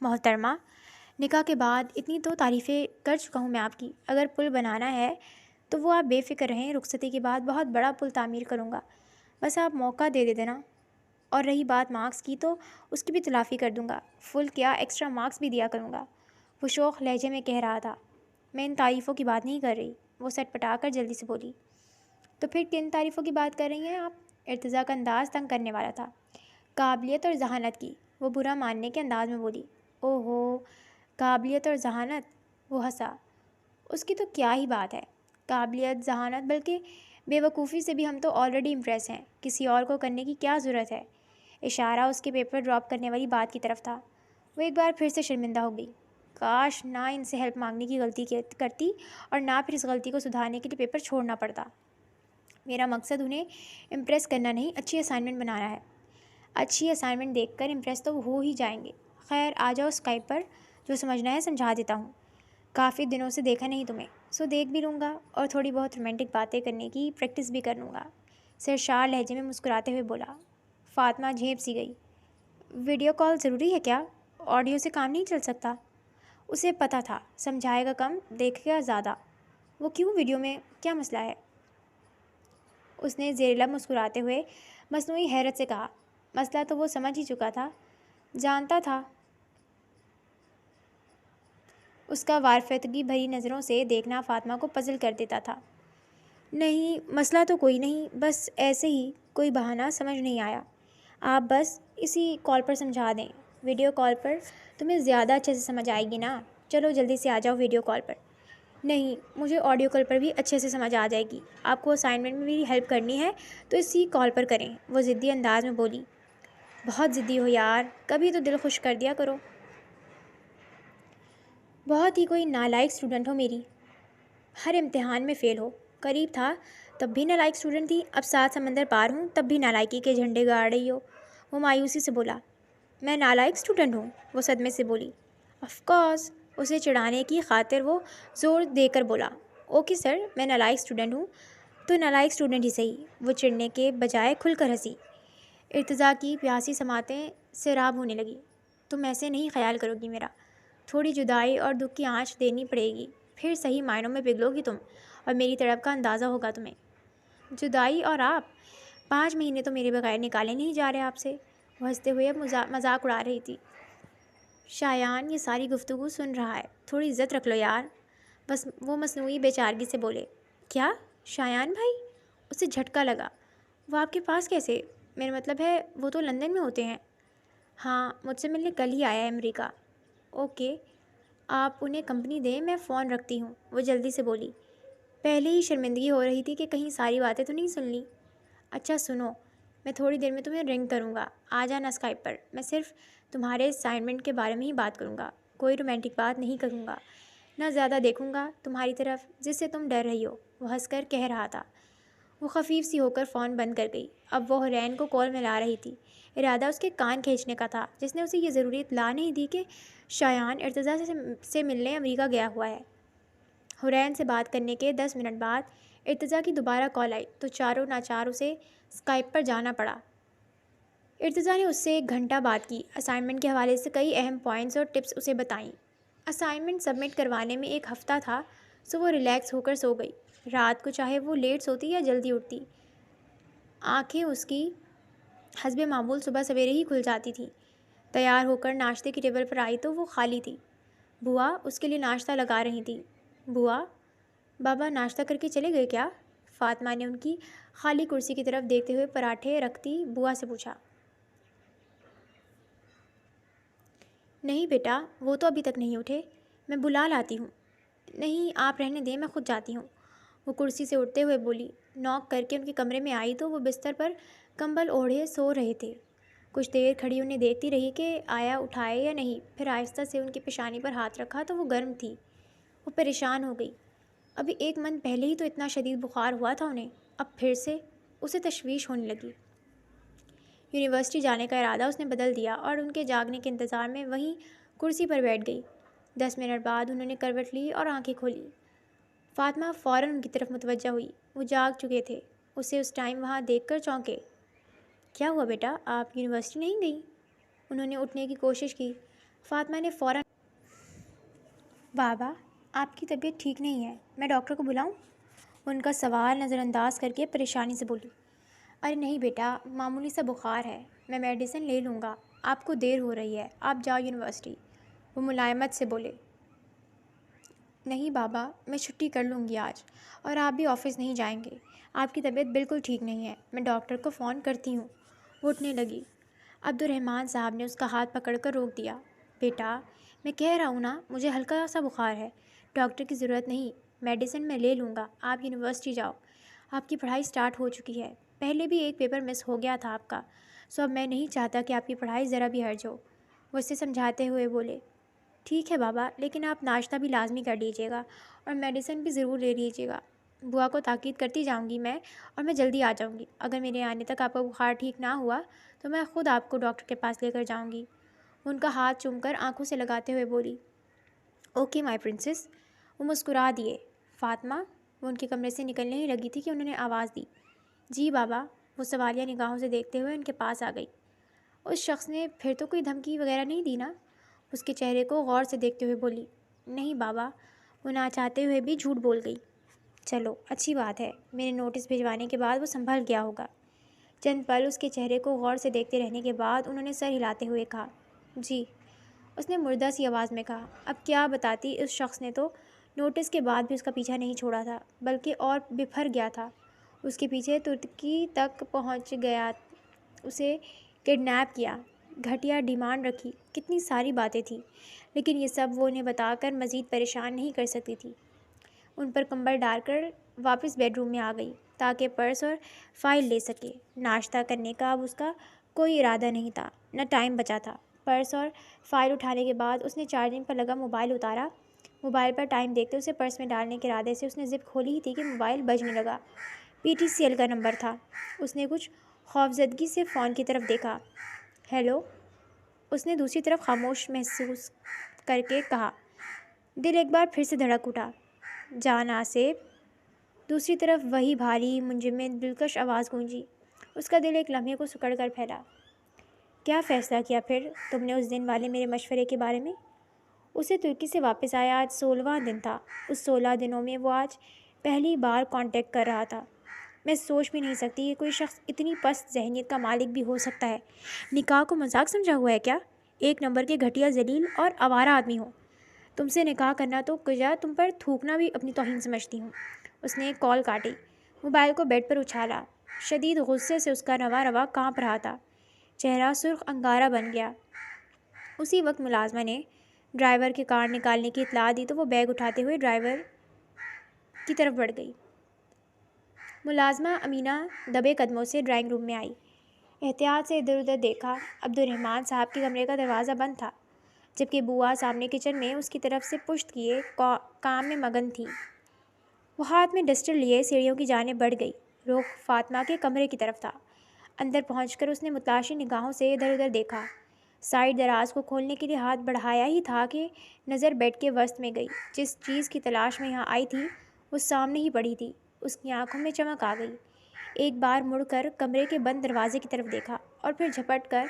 A: محترمہ، نکاح کے بعد اتنی تو تعریفیں کر چکا ہوں میں آپ کی، اگر پل بنانا ہے تو وہ آپ بے فکر رہیں، رخصتی کے بعد بہت بڑا پل تعمیر کروں گا، بس آپ موقع دے دینا۔ اور رہی بات مارکس کی تو اس کی بھی تلافی کر دوں گا، فل کیا ایکسٹرا مارکس بھی دیا کروں گا، وہ شوخ لہجے میں کہہ رہا تھا۔ میں ان تعریفوں کی بات نہیں کر رہی، وہ سٹ پٹا کر جلدی سے بولی۔ تو پھر کن تعریفوں کی بات کر رہی ہیں آپ؟ ارتضیٰ کا انداز تنگ کرنے والا تھا۔ قابلیت اور ذہانت کی، وہ برا ماننے کے انداز میں بولی۔ او ہو، قابلیت اور ذہانت، وہ ہنسا۔ اس کی تو کیا ہی بات ہے، قابلیت ذہانت، بلکہ بے وقوفی سے بھی ہم تو آلریڈی امپریس ہیں، کسی اور کو کرنے کی کیا ضرورت ہے؟ اشارہ اس کے پیپر ڈراپ کرنے والی بات کی طرف تھا۔ وہ ایک بار پھر سے شرمندہ ہو گئی۔ کاش نہ ان سے ہیلپ مانگنے کی غلطی کرتی اور نہ پھر اس غلطی کو سدھارنے کے لیے پیپر چھوڑنا پڑتا۔ میرا مقصد انہیں امپریس کرنا نہیں، اچھی اسائنمنٹ بنانا ہے۔ اچھی اسائنمنٹ دیکھ کر امپریس تو ہو ہی جائیں گے۔ خیر آ جاؤ اسکائپ پر، جو سمجھنا ہے سمجھا دیتا ہوں۔ کافی دنوں سے دیکھا نہیں تمہیں، سو دیکھ بھی لوں گا اور تھوڑی بہت رومانٹک باتیں کرنے کی پریکٹس بھی کر لوں گا، سرشار لہجے میں مسکراتے ہوئے بولا۔ فاطمہ جھیپ سی گئی۔ ویڈیو کال ضروری ہے کیا؟ آڈیو سے کام نہیں چل سکتا؟ اسے پتہ تھا سمجھائے گا کم دیکھے گا زیادہ۔ وہ کیوں، ویڈیو میں کیا مسئلہ ہے؟ اس نے زیر لب مسکراتے ہوئے مصنوعی حیرت سے کہا۔ مسئلہ تو وہ سمجھ ہی چکا تھا، جانتا تھا۔ اس کا وارفتگی بھری نظروں سے دیکھنا فاطمہ کو پزل کر دیتا تھا۔ نہیں، مسئلہ تو کوئی نہیں، بس ایسے ہی کوئی بہانہ سمجھ نہیں آیا۔ آپ بس اسی کال پر سمجھا دیں، ویڈیو کال پر تمہیں زیادہ اچھے سے سمجھ آئے گی نا۔ چلو جلدی سے آ جاؤ ویڈیو کال پر۔ نہیں، مجھے آڈیو کال پر بھی اچھے سے سمجھ آ جائے گی۔ آپ کو اسائنمنٹ میں میری ہیلپ کرنی ہے تو اسی کال پر کریں، وہ ضدی انداز میں بولی۔ بہت ضدی ہو یار، کبھی تو دل خوش کر دیا کرو۔ بہت ہی کوئی نالائق اسٹوڈنٹ ہو میری، ہر امتحان میں فیل ہو۔ قریب تھا تب بھی نالائق اسٹوڈنٹ تھی، اب 7 سمندر پار ہوں تب بھی نالائکی کے جھنڈے گاڑ رہی ہو۔ وہ مایوسی سے بولا۔ میں نالائق اسٹوڈنٹ ہوں؟ وہ صدمے سے بولی۔ آف کورس، اسے چڑھانے کی خاطر وہ زور دے کر بولا۔ اوکے سر، میں نالائق اسٹوڈنٹ ہوں تو نالائق اسٹوڈنٹ ہی صحیح، وہ چڑھنے کے بجائے کھل کر ہنسی۔ ارتضیٰ کی پیاسی سماعتیں سیراب ہونے لگی۔ تم ایسے نہیں خیال کرو گی میرا، تھوڑی جدائی اور دکھ کی آنچ دینی پڑے گی، پھر صحیح معنوں میں پگھلو گی تم اور میری طرف کا اندازہ ہوگا تمہیں۔ جدائی اور آپ، 5 مہینے تو میرے بغیر نکالے نہیں جا رہے آپ سے، وہ ہنستے ہوئے مذاق اڑا رہی تھی۔ شایان یہ ساری گفتگو سن رہا ہے، تھوڑی عزت رکھ لو یار، بس وہ مصنوعی بے چارگی سے بولے۔ کیا شایان بھائی؟ اسے جھٹکا لگا۔ وہ آپ کے پاس کیسے؟ میرا مطلب ہے وہ تو لندن میں ہوتے ہیں۔ ہاں، مجھ سے ملنے کل ہی آیا ہے امریکہ۔ اوکے، آپ انہیں کمپنی دیں، میں فون رکھتی ہوں، وہ جلدی سے بولی۔ پہلے ہی شرمندگی ہو رہی تھی کہ کہیں ساری باتیں تو نہیں سن لی۔ اچھا سنو، میں تھوڑی دیر میں تمہیں رنگ کروں گا، آ جانا اسکائپ پر، میں صرف تمہارے اسائنمنٹ کے بارے میں ہی بات کروں گا، کوئی رومانٹک بات نہیں کروں گا، نہ زیادہ دیکھوں گا تمہاری طرف جس سے تم ڈر رہی ہو، وہ ہنس کر کہہ رہا تھا۔ وہ خفیف سی ہو کر فون بند کر گئی۔ اب وہ حرین کو کال ملا رہی تھی۔ ارادہ اس کے کان کھینچنے کا تھا، جس نے اسے یہ ضروری اطلاع نہیں دی کہ شایان ارتضیٰ سے ملنے امریکہ گیا ہوا ہے۔ حرین سے بات کرنے کے 10 منٹ بعد ارتضیٰ کی دوبارہ کال آئی تو چاروں ناچار اسے اسکائپ پر جانا پڑا۔ ارتضیٰ نے اس سے 1 گھنٹہ بات کی، اسائنمنٹ کے حوالے سے کئی اہم پوائنٹس اور ٹپس اسے بتائیں۔ اسائنمنٹ سبمٹ کروانے میں 1 ہفتہ تھا، سو وہ ریلیکس ہو کر سو گئی۔ رات کو چاہے وہ لیٹ سوتی یا جلدی اٹھتی، آنکھیں اس کی حسب معمول صبح سویرے ہی کھل جاتی تھیں۔ تیار ہو کر ناشتے کی ٹیبل پر آئی تو وہ خالی تھی۔ بوا اس کے لیے ناشتہ لگا رہی تھیں۔ بوا، بابا ناشتہ کر کے چلے گئے کیا؟ فاطمہ نے ان کی خالی کرسی کی طرف دیکھتے ہوئے پراٹھے رکھتی بوا سے پوچھا۔ نہیں بیٹا، وہ تو ابھی تک نہیں اٹھے، میں بلا لاتی ہوں۔ نہیں، آپ رہنے دیں، میں خود جاتی ہوں، وہ کرسی سے اٹھتے ہوئے بولی۔ نوک کر کے ان کے کمرے میں آئی تو وہ بستر پر کمبل اوڑھے سو رہے تھے۔ کچھ دیر کھڑی انہیں دیکھتی رہی کہ آیا اٹھائے یا نہیں، پھر آہستہ سے ان کی پیشانی پر ہاتھ رکھا تو وہ گرم تھی۔ وہ پریشان ہو گئی۔ ابھی 1 منتھ پہلے ہی تو اتنا شدید بخار ہوا تھا انہیں، اب پھر سے؟ اسے تشویش ہونے لگی۔ یونیورسٹی جانے کا ارادہ اس نے بدل دیا اور ان کے جاگنے کے انتظار میں وہیں کرسی پر بیٹھ گئی۔ 10 منٹ بعد انہوں نے کروٹ لی اور آنکھیں کھولی۔ فاطمہ فوراً ان کی طرف متوجہ ہوئی۔ وہ جاگ چکے تھے، اسے اس ٹائم وہاں دیکھ کر چونکے۔ کیا ہوا بیٹا، آپ یونیورسٹی نہیں گئی؟ انہوں نے اٹھنے کی کوشش کی۔ فاطمہ نے فوراً بابا، آپ کی طبیعت ٹھیک نہیں ہے، میں ڈاکٹر کو بلاؤں؟ ان کا سوال نظر انداز کر کے پریشانی سے بولی۔ ارے نہیں بیٹا، معمولی سا بخار ہے، میں میڈیسن لے لوں گا، آپ کو دیر ہو رہی ہے، آپ جاؤ یونیورسٹی، وہ ملائمت سے بولے۔ نہیں بابا، میں چھٹی کر لوں گی آج، اور آپ بھی آفس نہیں جائیں گے، آپ کی طبیعت بالکل ٹھیک نہیں ہے، میں ڈاکٹر کو فون کرتی ہوں، وہ اٹھنے لگی۔ عبدالرحمن صاحب نے اس کا ہاتھ پکڑ کر روک دیا۔ بیٹا، میں کہہ رہا ہوں نا، مجھے ہلکا سا بخار ہے، ڈاکٹر کی ضرورت نہیں، میڈیسن میں لے لوں گا، آپ یونیورسٹی جاؤ، آپ کی پڑھائی سٹارٹ ہو چکی ہے، پہلے بھی 1 پیپر مس ہو گیا تھا آپ کا، سو اب میں نہیں چاہتا کہ آپ کی پڑھائی ذرا بھی ہرج ہو، وہ اسے سمجھاتے ہوئے بولے۔ ٹھیک ہے بابا، لیکن آپ ناشتہ بھی لازمی کر لیجیے گا اور میڈیسن بھی ضرور لے لیجیے گا، بوا کو تاکید کرتی جاؤں گی میں، اور میں جلدی آ جاؤں گی، اگر میرے آنے تک آپ کا بخار ٹھیک نہ ہوا تو میں خود آپ کو ڈاکٹر کے پاس لے کر جاؤں گی، ان کا ہاتھ چوم کر آنکھوں سے لگاتے ہوئے بولی۔ اوکے مائی پرنسس، وہ مسکرا دیے۔ فاطمہ، وہ ان کے کمرے سے نکلنے ہی لگی تھی کہ انہوں نے آواز دی۔ جی بابا، وہ سوالیہ نگاہوں سے دیکھتے ہوئے ان کے پاس آ گئی۔ اس شخص نے پھر تو کوئی دھمکی وغیرہ نہیں دی نا؟ اس کے چہرے کو غور سے دیکھتے ہوئے بولی۔ نہیں بابا، وہ نہ چاہتے ہوئے بھی جھوٹ بول گئی۔ چلو اچھی بات ہے، میرے نوٹس بھجوانے کے بعد وہ سنبھل گیا ہوگا۔ چند پل اس کے چہرے کو غور سے دیکھتے رہنے کے بعد انہوں نے سر ہلاتے ہوئے کہا، جی، اس نے مردہ سی آواز میں کہا۔ اب کیا بتاتی، اس شخص نے تو نوٹس کے بعد بھی اس کا پیچھا نہیں چھوڑا تھا، بلکہ اور بپھر گیا تھا، اس کے پیچھے ترکی تک پہنچ گیا، اسے کڈنیپ کیا، گھٹیا ڈیمانڈ رکھی، کتنی ساری باتیں تھیں، لیکن یہ سب وہ انہیں بتا کر مزید پریشان نہیں کر سکتی تھی۔ ان پر کمبل ڈال کر واپس بیڈ روم میں آ گئی تاکہ پرس اور فائل لے سکے۔ ناشتہ کرنے کا اب اس کا کوئی ارادہ نہیں تھا، نہ ٹائم بچا تھا۔ پرس اور فائل اٹھانے کے بعد اس نے چارجنگ پر لگا موبائل اتارا۔ موبائل پر ٹائم دیکھتے اسے پرس میں ڈالنے کے ارادے سے اس نے زپ کھولی ہی تھی کہ موبائل بجنے لگا۔ PTCL کا نمبر تھا۔ اس نے کچھ خوفزدگی سے فون کی طرف دیکھا۔ ہیلو، اس نے دوسری طرف خاموش محسوس کر کے کہا۔ دل ایک بار پھر سے دھڑک اٹھا۔ جان آصف، دوسری طرف وہی بھاری منجمد دلکش آواز گونجی۔ اس کا دل ایک لمحے کو سکڑ کر پھیلا۔ کیا فیصلہ کیا پھر تم نے اس دن والے میرے مشورے کے بارے میں؟ اسے ترکی سے واپس آیا آج 16واں دن تھا۔ اس 16 دنوں میں وہ آج پہلی بار کانٹیکٹ کر رہا تھا۔ میں سوچ بھی نہیں سکتی کہ کوئی شخص اتنی پست ذہنیت کا مالک بھی ہو سکتا ہے۔ نکاح کو مذاق سمجھا ہوا ہے کیا؟ 1 نمبر کے گھٹیا ذلیل اور آوارہ آدمی ہو، تم سے نکاح کرنا تو کجا تم پر تھوکنا بھی اپنی توہین سمجھتی ہوں۔ اس نے کال کاٹی، موبائل کو بیڈ پر اچھالا۔ شدید غصے سے اس کا روا روا کانپ رہا تھا، چہرہ سرخ انگارہ بن گیا۔ اسی وقت ملازمہ نے ڈرائیور کے کار نکالنے کی اطلاع دی تو وہ بیگ اٹھاتے ہوئے ڈرائیور کی طرف بڑھ گئی۔ ملازمہ امینہ دبے قدموں سے ڈرائنگ روم میں آئی، احتیاط سے ادھر ادھر دیکھا۔ عبدالرحمن صاحب کے کمرے کا دروازہ بند تھا۔ جبکہ بوا سامنے کچن میں اس کی طرف سے پشت کیے کام میں مگن تھی۔ وہ ہاتھ میں ڈسٹر لیے سیڑھیوں کی جانب بڑھ گئی۔ رخ فاطمہ کے کمرے کی طرف تھا۔ اندر پہنچ کر اس نے متلاشی نگاہوں سے ادھر ادھر دیکھا۔ سائڈ دراز کو کھولنے کے لیے ہاتھ بڑھایا ہی تھا کہ نظر بیڈ کے وسط میں گئی۔ جس چیز کی تلاش میں یہاں آئی تھی وہ سامنے ہی پڑی تھی۔ اس کی آنکھوں میں چمک آ گئی۔ ایک بار مڑ کر کمرے کے بند دروازے کی طرف دیکھا اور پھر جھپٹ کر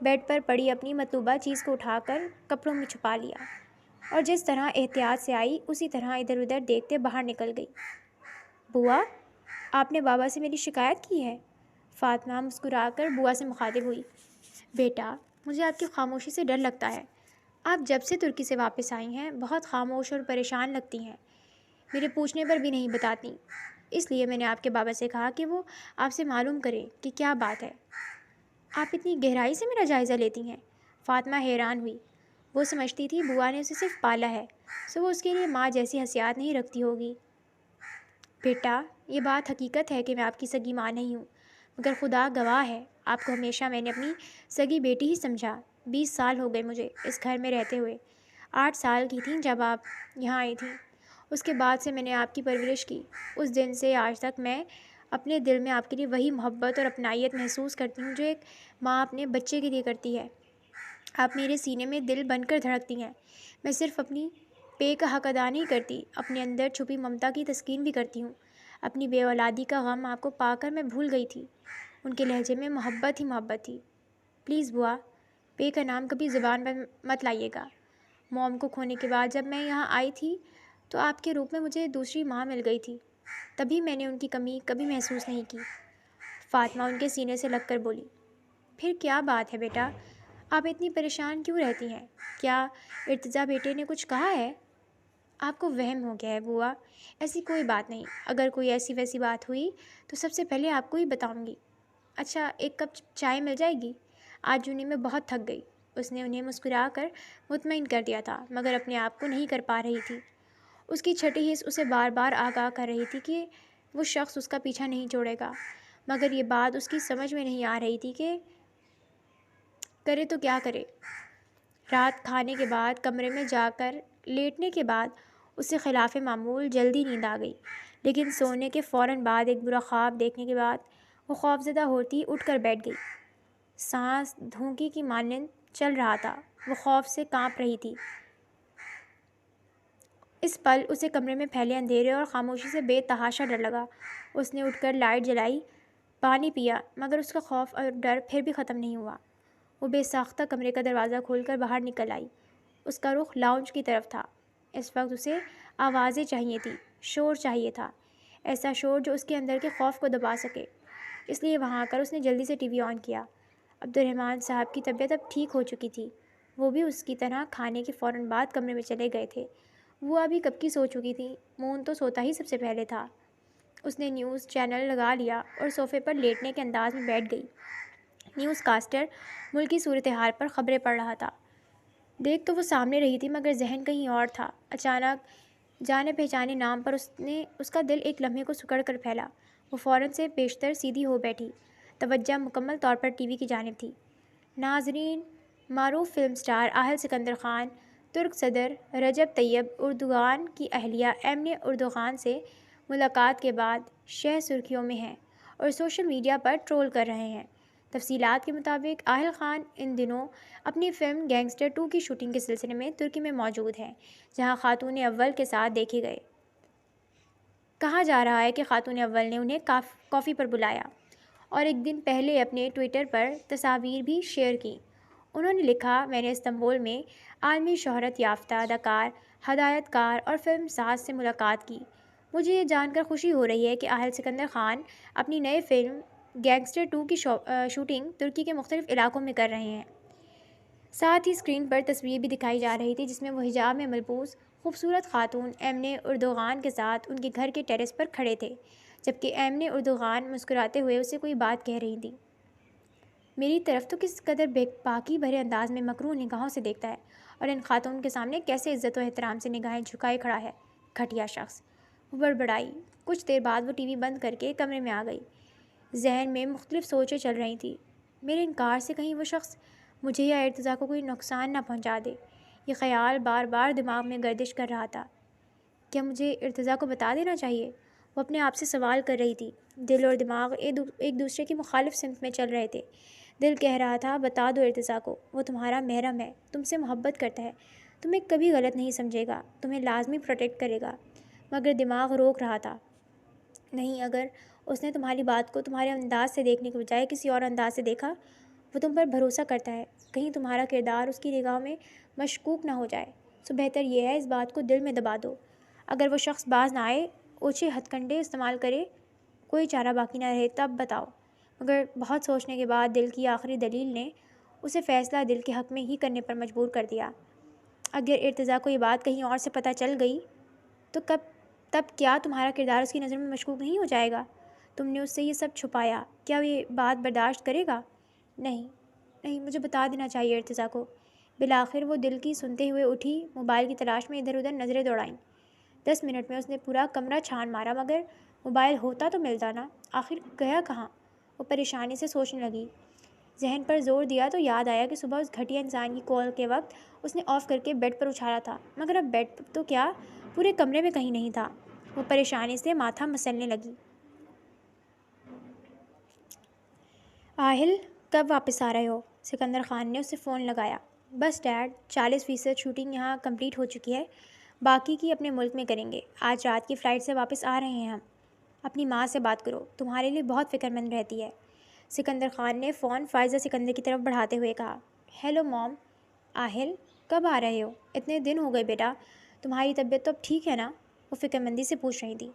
A: بیڈ پر پڑی اپنی مطلوبہ چیز کو اٹھا کر کپڑوں میں چھپا لیا اور جس طرح احتیاط سے آئی اسی طرح ادھر ادھر دیکھتے باہر نکل گئی۔ بوا، آپ نے بابا سے میری شکایت کی ہے؟ فاطمہ مسکرا کر بوا سے مخاطب ہوئی۔ بیٹا، مجھے آپ کی خاموشی سے ڈر لگتا ہے۔ آپ جب سے ترکی سے واپس آئی ہیں بہت خاموش اور پریشان لگتی ہیں، میرے پوچھنے پر بھی نہیں بتاتی۔ اس لیے میں نے آپ کے بابا سے کہا کہ وہ آپ سے معلوم کریں کہ کیا بات ہے۔ آپ اتنی گہرائی سے میرا جائزہ لیتی ہیں؟ فاطمہ حیران ہوئی۔ وہ سمجھتی تھی بوا نے اسے صرف پالا ہے، سو وہ اس کے لیے ماں جیسی حیثیت نہیں رکھتی ہوگی۔ بیٹا، یہ بات حقیقت ہے کہ میں آپ کی سگی ماں نہیں ہوں، مگر خدا گواہ ہے آپ کو ہمیشہ میں نے اپنی سگی بیٹی ہی سمجھا۔ 20 سال ہو گئے مجھے اس گھر میں رہتے ہوئے۔ 8 سال کی تھیں جب آپ یہاں آئی تھیں۔ اس کے بعد سے میں نے آپ کی پرورش کی۔ اس دن سے آج تک میں اپنے دل میں آپ کے لیے وہی محبت اور اپنائیت محسوس کرتی ہوں جو ایک ماں اپنے بچے کے لیے کرتی ہے۔ آپ میرے سینے میں دل بن کر دھڑکتی ہیں۔ میں صرف اپنی پے کا حق ادا نہیں کرتی، اپنے اندر چھپی ممتا کی تسکین بھی کرتی ہوں۔ اپنی بے اولادی کا غم آپ کو پا کر میں بھول گئی تھی۔ ان کے لہجے میں محبت ہی محبت تھی۔ پلیز بوا، پے کا نام کبھی زبان پر مت لائیے گا۔ موم کو کھونے کے بعد جب میں یہاں آئی تھی تو آپ کے روپ میں مجھے دوسری ماں مل گئی تھی، تبھی میں نے ان کی کمی کبھی محسوس نہیں کی۔ فاطمہ ان کے سینے سے لگ کر بولی۔ پھر کیا بات ہے بیٹا، آپ اتنی پریشان کیوں رہتی ہیں؟ کیا ارتضیٰ بیٹے نے کچھ کہا ہے؟ آپ کو وہم ہو گیا ہے بوا، ایسی کوئی بات نہیں۔ اگر کوئی ایسی ویسی بات ہوئی تو سب سے پہلے آپ کو ہی بتاؤں گی۔ اچھا، ایک کپ چائے مل جائے گی؟ آج یونی میں بہت تھک گئی۔ اس نے انہیں مسکرا کر مطمئن کر دیا تھا، مگر اپنے آپ کو نہیں کر پا رہی تھی۔ اس کی چھٹی حس اسے بار بار آگاہ کر رہی تھی کہ وہ شخص اس کا پیچھا نہیں چھوڑے گا، مگر یہ بات اس کی سمجھ میں نہیں آ رہی تھی کہ کرے تو کیا کرے۔ رات کھانے کے بعد کمرے میں جا کر لیٹنے کے بعد اسے خلاف معمول جلدی نیند آ گئی، لیکن سونے کے فوراً بعد ایک برا خواب دیکھنے کے بعد وہ خوفزدہ ہوتی اٹھ کر بیٹھ گئی۔ سانس دھونکی کی مانند چل رہا تھا، وہ خوف سے کانپ رہی تھی۔ اس پل اسے کمرے میں پھیلے اندھیرے اور خاموشی سے بے تحاشا ڈر لگا۔ اس نے اٹھ کر لائٹ جلائی، پانی پیا، مگر اس کا خوف اور ڈر پھر بھی ختم نہیں ہوا۔ وہ بے ساختہ کمرے کا دروازہ کھول کر باہر نکل آئی۔ اس کا رخ لاؤنج کی طرف تھا۔ اس وقت اسے آوازیں چاہیے تھیں، شور چاہیے تھا، ایسا شور جو اس کے اندر کے خوف کو دبا سکے۔ اس لیے وہاں آ کر اس نے جلدی سے ٹی وی آن کیا۔ عبدالرحمن صاحب کی طبیعت اب ٹھیک ہو چکی تھی۔ وہ بھی اس کی طرح کھانے کے فوراً بعد کمرے میں چلے گئے تھے۔ وہ ابھی کب کی سو چکی تھی، مون تو سوتا ہی سب سے پہلے تھا۔ اس نے نیوز چینل لگا لیا اور صوفے پر لیٹنے کے انداز میں بیٹھ گئی۔ نیوز کاسٹر ملکی صورتحال پر خبریں پڑھ رہا تھا۔ دیکھ تو وہ سامنے رہی تھی مگر ذہن کہیں اور تھا۔ اچانک جانے پہچانے نام پر اس کا دل ایک لمحے کو سکڑ کر پھیلا۔ وہ فوراً سے پیشتر سیدھی ہو بیٹھی، توجہ مکمل طور پر ٹی وی کی جانب تھی۔ ناظرین، معروف فلم سٹار آہل سکندر خان، ترک صدر رجب طیب اردوغان کی اہلیہ ایمن اردوغان سے ملاقات کے بعد شہ سرخیوں میں ہیں اور سوشل میڈیا پر ٹرول کر رہے ہیں۔ تفصیلات کے مطابق آہل خان ان دنوں اپنی فلم گینگسٹر 2 کی شوٹنگ کے سلسلے میں ترکی میں موجود ہیں، جہاں خاتون اول کے ساتھ دیکھے گئے۔ کہا جا رہا ہے کہ خاتون اول نے انہیں کافی پر بلایا اور ایک دن پہلے اپنے ٹویٹر پر تصاویر بھی شیئر کیں۔ انہوں نے لکھا، میں نے استنبول میں عالمی شہرت یافتہ اداکار، ہدایت کار اور فلم ساز سے ملاقات کی۔ مجھے یہ جان کر خوشی ہو رہی ہے کہ آہل سکندر خان اپنی نئی فلم گینگسٹر 2 کی شوٹنگ ترکی کے مختلف علاقوں میں کر رہے ہیں۔ ساتھ ہی اسکرین پر تصویر بھی دکھائی جا رہی تھی جس میں وہ حجاب میں ملبوس خوبصورت خاتون ایمن اردوغان کے ساتھ ان کے گھر کے ٹیرس پر کھڑے تھے، جبکہ ایمن اردوغان مسکراتے ہوئے اسے کوئی بات کہہ رہی تھیں۔ میری طرف تو کس قدر بے باکی بھرے انداز میں مکروہ نگاہوں سے دیکھتا ہے اور ان خاتون کے سامنے کیسے عزت و احترام سے نگاہیں جھکائے کھڑا ہے، گھٹیا شخص، وہ بڑبڑائی۔ کچھ دیر بعد وہ ٹی وی بند کر کے کمرے میں آ گئی۔ ذہن میں مختلف سوچیں چل رہی تھیں۔ میرے انکار سے کہیں وہ شخص مجھے یا ارتضیٰ کو کوئی نقصان نہ پہنچا دے، یہ خیال بار بار دماغ میں گردش کر رہا تھا. کیا مجھے ارتضیٰ کو بتا دینا چاہیے؟ وہ اپنے آپ سے سوال کر رہی تھی. دل اور دماغ ایک دوسرے کی مخالف سمت میں چل رہے تھے. دل کہہ رہا تھا بتا دو ارتضیٰ کو، وہ تمہارا محرم ہے، تم سے محبت کرتا ہے، تمہیں کبھی غلط نہیں سمجھے گا، تمہیں لازمی پروٹیکٹ کرے گا. مگر دماغ روک رہا تھا. نہیں، اگر اس نے تمہاری بات کو تمہارے انداز سے دیکھنے کے بجائے کسی اور انداز سے دیکھا، وہ تم پر بھروسہ کرتا ہے، کہیں تمہارا کردار اس کی نگاہ میں مشکوک نہ ہو جائے، سو بہتر یہ ہے اس بات کو دل میں دبا دو. اگر وہ شخص باز نہ آئے، اوچھے ہتھ کنڈے استعمال کرے، کوئی چارہ باقی نہ رہے، تب بتاؤ. مگر بہت سوچنے کے بعد دل کی آخری دلیل نے اسے فیصلہ دل کے حق میں ہی کرنے پر مجبور کر دیا. اگر ارتضیٰ کو یہ بات کہیں اور سے پتہ چل گئی تو تب کیا تمہارا کردار اس کی نظر میں مشکوک نہیں ہو جائے گا؟ تم نے اس سے یہ سب چھپایا، کیا وہ یہ بات برداشت کرے گا؟ نہیں، مجھے بتا دینا چاہیے ارتضیٰ کو. بالآخر وہ دل کی سنتے ہوئے اٹھی. موبائل کی تلاش میں ادھر ادھر نظریں دوڑائیں. 10 منٹ میں اس نے پورا کمرہ چھان مارا، مگر موبائل ہوتا تو ملتا نا. آخر گیا کہاں؟ وہ پریشانی سے سوچنے لگی. ذہن پر زور دیا تو یاد آیا کہ صبح اس گھٹیا انسان کی کال کے وقت اس نے آف کر کے بیڈ پر اچھالا تھا، مگر اب بیڈ تو کیا پورے کمرے میں کہیں نہیں تھا. وہ پریشانی سے ماتھا مسلنے لگی. آہل، کب واپس آ رہے ہو؟ سکندر خان نے اسے فون لگایا. بس ڈیڈ، 40% شوٹنگ یہاں کمپلیٹ ہو چکی ہے، باقی کی اپنے ملک میں کریں گے. آج رات کی فلائٹ سے واپس آ رہے ہیں ہم. اپنی ماں سے بات کرو، تمہارے لیے بہت فکر مند رہتی ہے. سکندر خان نے فون فائزہ سکندر کی طرف بڑھاتے ہوئے کہا. ہیلو موم. آہل، کب آ رہے ہو؟ اتنے دن ہو گئے بیٹا. تمہاری طبیعت تو اب ٹھیک ہے نا؟ وہ فکر مندی سے پوچھ رہی تھی.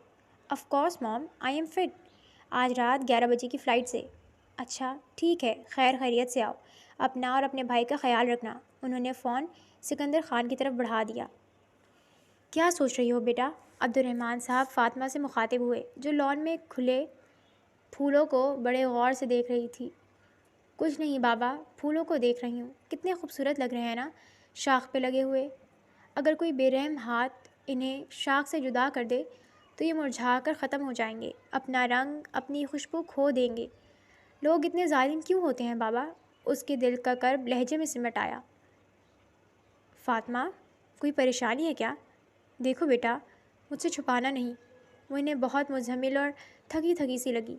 A: Of course mom, I am fit. آج رات 11 بجے کی فلائٹ سے. اچھا ٹھیک ہے، خیر خیریت سے آؤ. اپنا اور اپنے بھائی کا خیال رکھنا. انہوں نے فون سکندر خان کی طرف بڑھا دیا. کیا سوچ رہی ہو بیٹا؟ عبد الرحمن صاحب فاطمہ سے مخاطب ہوئے، جو لان میں کھلے پھولوں کو بڑے غور سے دیکھ رہی تھی. کچھ نہیں بابا، پھولوں کو دیکھ رہی ہوں. کتنے خوبصورت لگ رہے ہیں نا، شاخ پہ لگے ہوئے. اگر کوئی بے رحم ہاتھ انہیں شاخ سے جدا کر دے تو یہ مرجھا کر ختم ہو جائیں گے، اپنا رنگ، اپنی خوشبو کھو دیں گے. لوگ اتنے ظالم کیوں ہوتے ہیں بابا؟ اس کے دل کا کرب لہجے میں سمٹ آیا. فاطمہ، کوئی پریشانی ہے کیا؟ دیکھو بیٹا، مجھ سے چھپانا نہیں. وہ انہیں بہت مزمل اور تھکی تھکی سی لگی.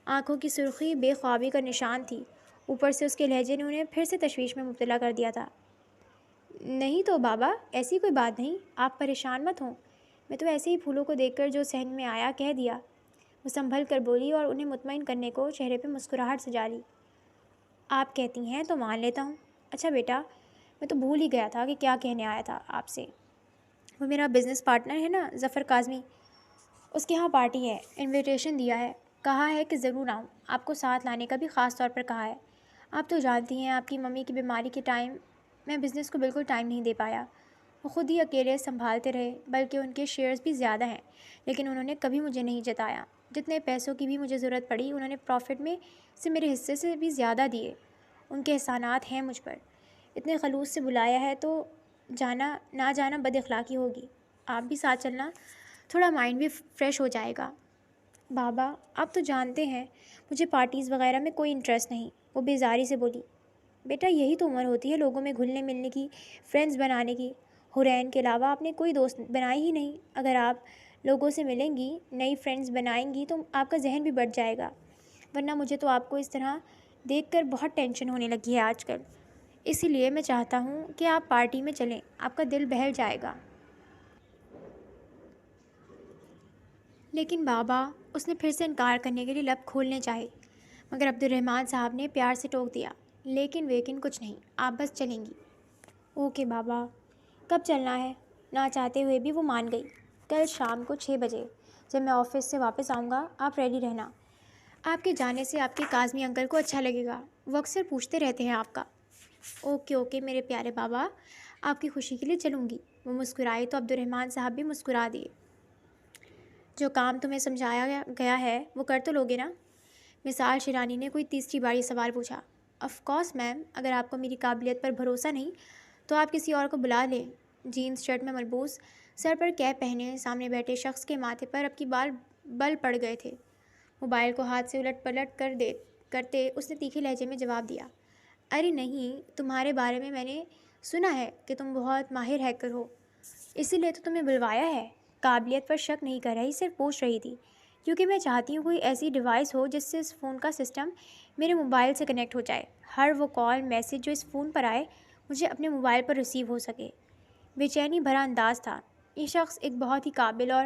A: آنکھوں کی سرخی بے خوابی کا نشان تھی. اوپر سے اس کے لہجے نے انہیں پھر سے تشویش میں مبتلا کر دیا تھا. نہیں تو بابا، ایسی کوئی بات نہیں، آپ پریشان مت ہوں. میں تو ایسے ہی پھولوں کو دیکھ کر جو ذہن میں آیا کہہ دیا. وہ سنبھل کر بولی اور انہیں مطمئن کرنے کو چہرے پہ مسکراہٹ سجا لی. آپ کہتی ہیں تو مان لیتا ہوں. اچھا بیٹا، میں تو بھول ہی گیا تھا کہ کیا کہنے آیا تھا آپ سے. وہ میرا بزنس پارٹنر ہے نا، ظفر کاظمی، اس کے یہاں پارٹی ہے، انویٹیشن دیا ہے، کہا ہے کہ ضرور آؤں. آپ کو ساتھ لانے کا بھی خاص طور پر کہا ہے. آپ تو جانتی ہیں آپ کی ممی کی بیماری کے ٹائم میں بزنس کو بالکل ٹائم نہیں دے پایا. وہ خود ہی اکیلے سنبھالتے رہے، بلکہ ان کے شیئرز بھی زیادہ ہیں، لیکن انہوں نے کبھی مجھے نہیں جتایا. جتنے پیسوں کی بھی مجھے ضرورت پڑی، انہوں نے پروفٹ میں سے میرے حصے سے بھی زیادہ دیے. ان کے احسانات ہیں مجھ پر. اتنے خلوص سے بلایا ہے تو نہ جانا بد اخلاقی ہوگی. آپ بھی ساتھ چلنا، تھوڑا مائنڈ بھی فریش ہو جائے گا. بابا، آپ تو جانتے ہیں مجھے پارٹیز وغیرہ میں کوئی انٹرسٹ نہیں. وہ بیزاری سے بولی. بیٹا، یہی تو عمر ہوتی ہے لوگوں میں گھلنے ملنے کی، فرینڈز بنانے کی. حرین کے علاوہ آپ نے کوئی دوست بنائی ہی نہیں. اگر آپ لوگوں سے ملیں گی، نئی فرینڈز بنائیں گی، تو آپ کا ذہن بھی بڑھ جائے گا. ورنہ مجھے تو آپ کو اس طرح دیکھ کر بہت ٹینشن ہونے لگی ہے آج کل. اسی لیے میں چاہتا ہوں کہ آپ پارٹی میں چلیں، آپ کا دل بہل جائے گا. لیکن بابا، اس نے پھر سے انکار کرنے کے لیے لب کھولنے چاہے، مگر عبد الرحمن صاحب نے پیار سے ٹوک دیا. لیکن کچھ نہیں، آپ بس چلیں گی. اوکے بابا. کب چلنا ہے؟ نہ چاہتے ہوئے بھی وہ مان گئی. کل شام کو 6 بجے، جب میں آفس سے واپس آؤں گا. آپ ریڈی رہنا. آپ کے جانے سے آپ کے کاظمی انکل کو اچھا لگے گا، وہ اکثر پوچھتے رہتے ہیں آپ کا. اوکے میرے پیارے بابا، آپ کی خوشی کے لیے چلوں گی. وہ مسکرائی تو عبد الرحمن صاحب بھی مسکرا دیے. جو کام تمہیں سمجھایا گیا ہے وہ کر تو لوگے نا؟ مثال شیرانی نے کوئی تیسری بار یہ سوال پوچھا. آف کورس میم، اگر آپ کو میری قابلیت پر بھروسہ نہیں تو آپ کسی اور کو بلا لیں. جینز شرٹ میں ملبوس، سر پر کیپ پہنے سامنے بیٹھے شخص کے ماتھے پر اب کی بال بل پڑ گئے تھے. موبائل کو ہاتھ سے الٹ پلٹ کرتے اس نے تیکھے لہجے میں جواب دیا. ارے نہیں، تمہارے بارے میں نے سنا ہے کہ تم بہت ماہر ہیکر ہو، اسی لیے تو تمہیں بلوایا ہے۔ قابلیت پر شک نہیں کر رہی، صرف پوچھ رہی تھی، کیونکہ میں چاہتی ہوں کوئی ایسی ڈیوائس ہو جس سے اس فون کا سسٹم میرے موبائل سے کنیکٹ ہو جائے۔ ہر وہ کال میسج جو اس فون پر آئے مجھے اپنے موبائل پر ریسیو ہو سکے۔ بے چینی بھرا انداز تھا۔ یہ شخص ایک بہت ہی قابل اور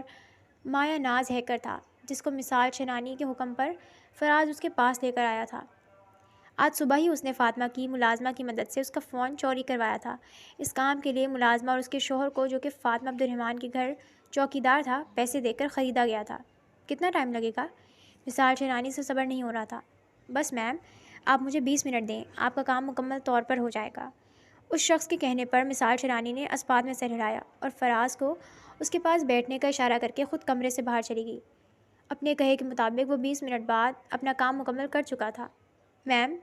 A: مایہ ناز ہیکر تھا، جس کو مثال شنانی کے حکم پر فراز اس کے پاس لے کر آیا تھا۔ آج صبح ہی اس نے فاطمہ کی ملازمہ کی مدد سے اس کا فون چوری کروایا تھا۔ اس کام کے لیے ملازمہ اور اس کے شوہر کو، جو کہ فاطمہ عبد الرحمن کے گھر چوکیدار تھا، پیسے دے کر خریدا گیا تھا۔ کتنا ٹائم لگے گا؟ مثال شنانی سے صبر نہیں ہو رہا تھا۔ بس میم، آپ مجھے 20 منٹ دیں، آپ کا کام مکمل طور پر ہو جائے گا۔ اس شخص کے کہنے پر مثال شنانی نے اسپات میں سر ہلایا اور فراز کو اس کے پاس بیٹھنے کا اشارہ کر کے خود کمرے سے باہر چلی گئی۔ اپنے کہے کے مطابق وہ 20 منٹ بعد اپنا کام مکمل کر چکا تھا۔ میم،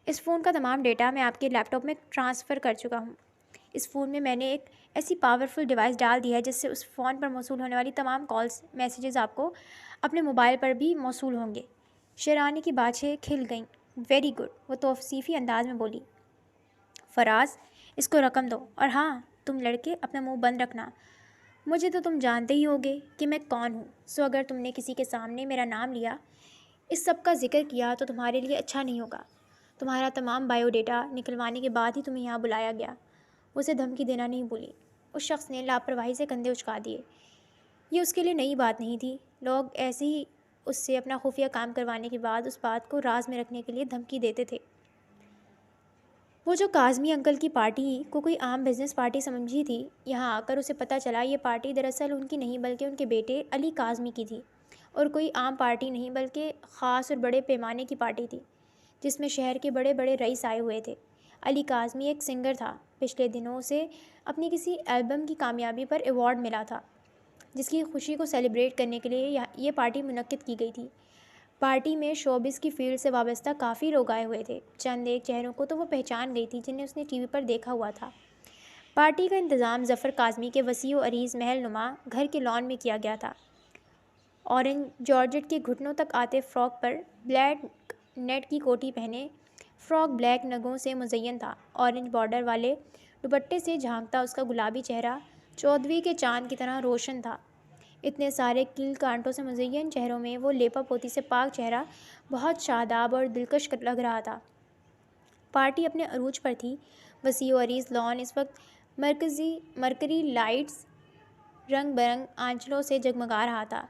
A: اس فون کا تمام ڈیٹا میں آپ کے لیپ ٹاپ میں ٹرانسفر کر چکا ہوں۔ اس فون میں نے ایک ایسی پاورفل ڈیوائس ڈال دی ہے جس سے اس فون پر موصول ہونے والی تمام کالز، میسیجز آپ کو اپنے موبائل پر بھی موصول ہوں گے۔ شیرانی کی باتیں کھل گئیں۔ ویری گڈ، وہ توصیفی انداز میں بولی۔ فراز، اس کو رقم دو، اور ہاں، تم لڑکے اپنا منہ بند رکھنا۔ مجھے تو تم جانتے ہی ہوگے کہ میں کون ہوں، سو اگر تم نے کسی کے سامنے میرا نام لیا، اس سب کا ذکر کیا، تو تمہارے لیے اچھا نہیں ہوگا۔ تمہارا تمام بایو ڈیٹا نکلوانے کے بعد ہی تمہیں یہاں بلایا گیا۔ وہ اسے دھمکی دینا نہیں بھولی۔ اس شخص نے لاپرواہی سے کندھے اچکا دیے۔ یہ اس کے لیے نئی بات نہیں تھی۔ لوگ ایسے ہی اس سے اپنا خفیہ کام کروانے کے بعد اس بات کو راز میں رکھنے کے لیے دھمکی دیتے تھے۔ وہ جو کاظمی انکل کی پارٹی کو کوئی عام بزنس پارٹی سمجھی تھی، یہاں آ کر اسے پتہ چلا یہ پارٹی دراصل ان کی نہیں بلکہ ان کے بیٹے علی کاظمی کی تھی، اور کوئی عام پارٹی نہیں بلکہ خاص اور بڑے پیمانے کی پارٹی تھی، جس میں شہر کے بڑے بڑے رئیس آئے ہوئے تھے۔ علی کاظمی ایک سنگر تھا۔ پچھلے دنوں اسے اپنی کسی البم کی کامیابی پر ایوارڈ ملا تھا، جس کی خوشی کو سیلیبریٹ کرنے کے لیے یہ پارٹی منعقد کی گئی تھی۔ پارٹی میں شوبز کی فیلڈ سے وابستہ کافی لوگ آئے ہوئے تھے۔ چند ایک چہروں کو تو وہ پہچان گئی تھی جنہیں اس نے ٹی وی پر دیکھا ہوا تھا۔ پارٹی کا انتظام ظفر کاظمی کے وسیع و عریض محل نما گھر کے لان میں کیا گیا تھا۔ اورنج جارجٹ کے گھٹنوں تک آتے فراک پر بلیک نیٹ کی کوٹی پہنے، فراک بلیک نگوں سے مزین تھا۔ اورنج بارڈر والے دوپٹے سے جھانکتا اس کا گلابی چہرہ چودھویں کے چاند کی طرح روشن تھا۔ اتنے سارے کیل کانٹوں سے مزین چہروں میں وہ لیپا پوتی سے پاک چہرہ بہت شاداب اور دلکش لگ رہا تھا۔ پارٹی اپنے عروج پر تھی۔ وسیع و عریض لان اس وقت مرکری لائٹس، رنگ برنگ آنچلوں سے جگمگا رہا تھا۔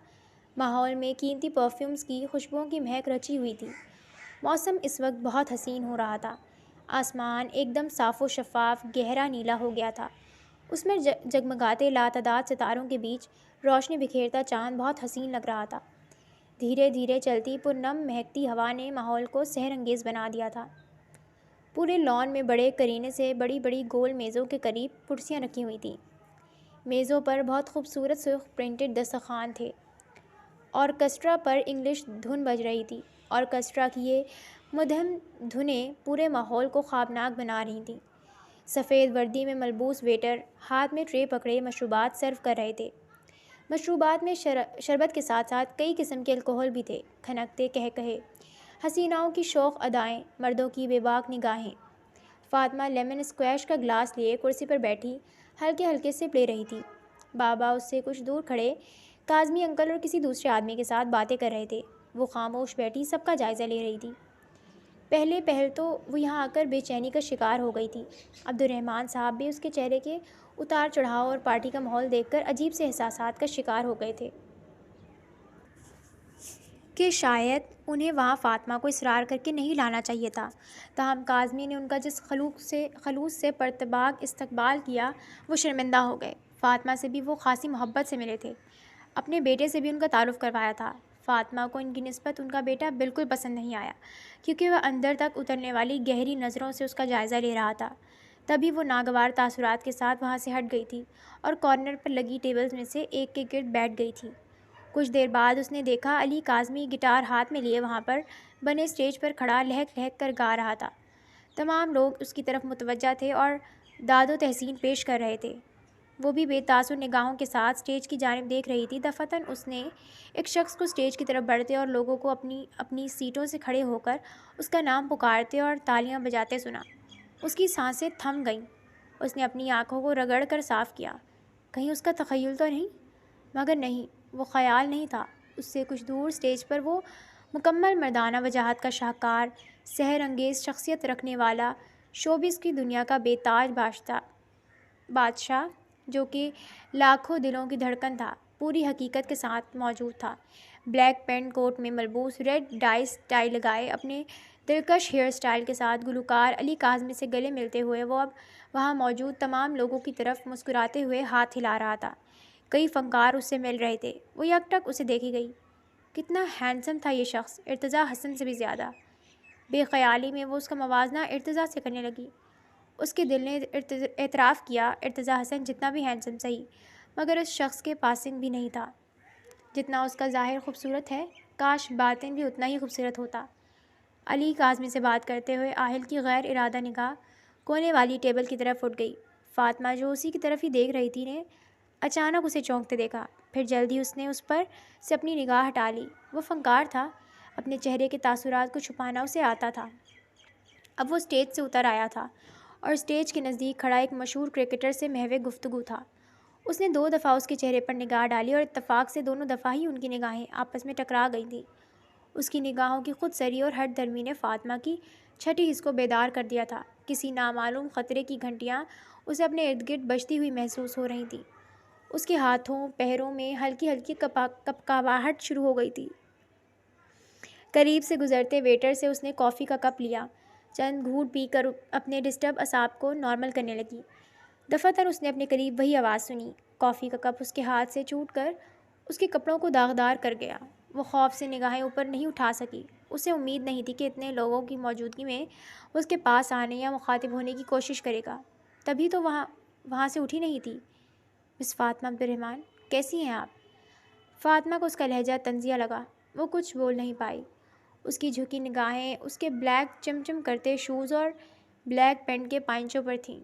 A: ماحول میں قیمتی پرفیومز کی خوشبوؤں کی مہک رچی ہوئی تھی۔ موسم اس وقت بہت حسین ہو رہا تھا۔ آسمان ایک دم صاف و شفاف گہرا نیلا ہو گیا تھا۔ اس میں جگمگاتے لاتعداد ستاروں کے بیچ روشنی بکھیرتا چاند بہت حسین لگ رہا تھا۔ دھیرے دھیرے چلتی پرنم مہکتی ہوا نے ماحول کو سحر انگیز بنا دیا تھا۔ پورے لان میں بڑے کرینے سے بڑی بڑی گول میزوں کے قریب کرسیاں رکھی ہوئی تھیں۔ میزوں پر بہت خوبصورت سرخ پرنٹڈ دسترخوان تھے۔ آرکسٹرا پر انگلش دھن بج رہی تھی۔ آرکسٹرا کی یہ مدھم دھنیں پورے ماحول کو خوابناک بنا رہی تھیں۔ سفید وردی میں ملبوس ویٹر ہاتھ میں ٹرے پکڑے مشروبات سرو کر رہے تھے۔ مشروبات میں شربت کے ساتھ ساتھ کئی قسم کے الکحل بھی تھے۔ کھنکتے قہقہے، حسیناؤں کی شوخ ادائیں، مردوں کی بے باک نگاہیں۔ فاطمہ لیمن اسکویش کا گلاس لیے کرسی پر بیٹھی ہلکے ہلکے سپ لے رہی تھی۔ بابا اس سے کچھ دور کھڑے کاظمی انکل اور کسی دوسرے آدمی کے ساتھ باتیں کر رہے تھے۔ وہ خاموش بیٹھی سب کا جائزہ لے رہی تھی۔ پہل تو وہ یہاں آ کر بے چینی کا شکار ہو گئی تھی۔ عبد الرحمن صاحب بھی اس کے چہرے کے اتار چڑھاؤ اور پارٹی کا ماحول دیکھ کر عجیب سے احساسات کا شکار ہو گئے تھے کہ شاید انہیں وہاں فاطمہ کو اصرار کر کے نہیں لانا چاہیے تھا۔ تاہم کاظمی نے ان کا جس خلوص سے پرتپاک استقبال کیا، وہ شرمندہ ہو گئے۔ فاطمہ سے بھی وہ خاصی محبت سے ملے تھے۔ اپنے بیٹے سے بھی ان کا تعارف کروایا تھا۔ فاطمہ کو ان کی نسبت ان کا بیٹا بالکل پسند نہیں آیا، کیونکہ وہ اندر تک اترنے والی گہری نظروں سے اس کا جائزہ لے رہا تھا۔ تبھی وہ ناگوار تاثرات کے ساتھ وہاں سے ہٹ گئی تھی اور کارنر پر لگی ٹیبلز میں سے ایک کے گرد بیٹھ گئی تھی۔ کچھ دیر بعد اس نے دیکھا علی کاظمی گٹار ہاتھ میں لیے وہاں پر بنے اسٹیج پر کھڑا لہک لہک کر گا رہا تھا۔ تمام لوگ اس کی طرف متوجہ تھے اور داد و تحسین پیش کر رہے تھے۔ وہ بھی بے تاثر نگاہوں کے ساتھ اسٹیج کی جانب دیکھ رہی تھی۔ دفعتاً اس نے ایک شخص کو اسٹیج کی طرف بڑھتے اور لوگوں کو اپنی سیٹوں سے کھڑے ہو کر اس کا نام پکارتے اور تالیاں بجاتے سنا۔ اس کی سانسیں تھم گئیں۔ اس نے اپنی آنکھوں کو رگڑ کر صاف کیا۔ کہیں اس کا تخیل تو نہیں؟ مگر نہیں، وہ خیال نہیں تھا۔ اس سے کچھ دور اسٹیج پر وہ مکمل مردانہ وجاہت کا شاہکار، سحر انگیز شخصیت رکھنے والا، شوبز کی دنیا کا بے تاج بادشاہ، جو کہ لاکھوں دلوں کی دھڑکن تھا، پوری حقیقت کے ساتھ موجود تھا۔ بلیک پینٹ کوٹ میں ملبوس، ریڈ ڈائز ٹائی لگائے، اپنے دلکش ہیئر سٹائل کے ساتھ گلوکار علی کاظمی سے گلے ملتے ہوئے وہ اب وہاں موجود تمام لوگوں کی طرف مسکراتے ہوئے ہاتھ ہلا رہا تھا۔ کئی فنکار اس سے مل رہے تھے۔ وہ یک ٹک اسے دیکھی گئی۔ کتنا ہینڈسم تھا یہ شخص، ارتضیٰ حسن سے بھی زیادہ۔ بے خیالی میں وہ اس کا موازنہ ارتضیٰ سے کرنے لگی۔ اس کے دل نے اعتراف کیا، ارتضیٰ حسن جتنا بھی ہینڈسم صحیح، مگر اس شخص کے پاسنگ بھی نہیں تھا۔ جتنا اس کا ظاہر خوبصورت ہے، کاش باطن بھی اتنا ہی خوبصورت ہوتا۔ علی کاظمی سے بات کرتے ہوئے آہل کی غیر ارادہ نگاہ کونے والی ٹیبل کی طرف اٹھ گئی۔ فاطمہ، جو اسی کی طرف ہی دیکھ رہی تھی، نے اچانک اسے چونکتے دیکھا۔ پھر جلدی اس نے اس پر سے اپنی نگاہ ہٹا لی۔ وہ فنکار تھا، اپنے چہرے کے تاثرات کو چھپانا اسے آتا تھا۔ اب وہ اسٹیج سے اتر آیا تھا اور اسٹیج کے نزدیک کھڑا ایک مشہور کرکٹر سے محو گفتگو تھا۔ اس نے 2 دفعہ اس کے چہرے پر نگاہ ڈالی اور اتفاق سے دونوں دفعہ ہی ان کی نگاہیں آپس میں ٹکرا گئی تھیں۔ اس کی نگاہوں کی خود سری اور ہٹ درمی نے فاطمہ کی چھٹی حس کو بیدار کر دیا تھا۔ کسی نامعلوم خطرے کی گھنٹیاں اسے اپنے ارد گرد بجتی ہوئی محسوس ہو رہی تھیں۔ اس کے ہاتھوں پیروں میں ہلکی ہلکی کپکپاہٹ شروع ہو گئی تھی۔ قریب سے گزرتے ویٹر سے اس نے کافی کا کپ لیا، چند گھونٹ پی کر اپنے ڈسٹرب اعصاب کو نارمل کرنے لگی۔ دفعتاً اس نے اپنے قریب وہی آواز سنی۔ کافی کا کپ اس کے ہاتھ سے چھوٹ کر اس کے کپڑوں کو داغدار کر گیا۔ وہ خوف سے نگاہیں اوپر نہیں اٹھا سکی۔ اسے امید نہیں تھی کہ اتنے لوگوں کی موجودگی میں اس کے پاس آنے یا مخاطب ہونے کی کوشش کرے گا۔ تبھی تو وہاں سے اٹھی نہیں تھی۔ مس فاطمہ عبد الرحمن، کیسی ہیں آپ؟ فاطمہ کو اس کا لہجہ طنزیہ لگا۔ وہ کچھ بول نہیں پائی۔ اس کی جھکی نگاہیں اس کے بلیک چمچم کرتے شوز اور بلیک پینٹ کے پائنچوں پر تھیں۔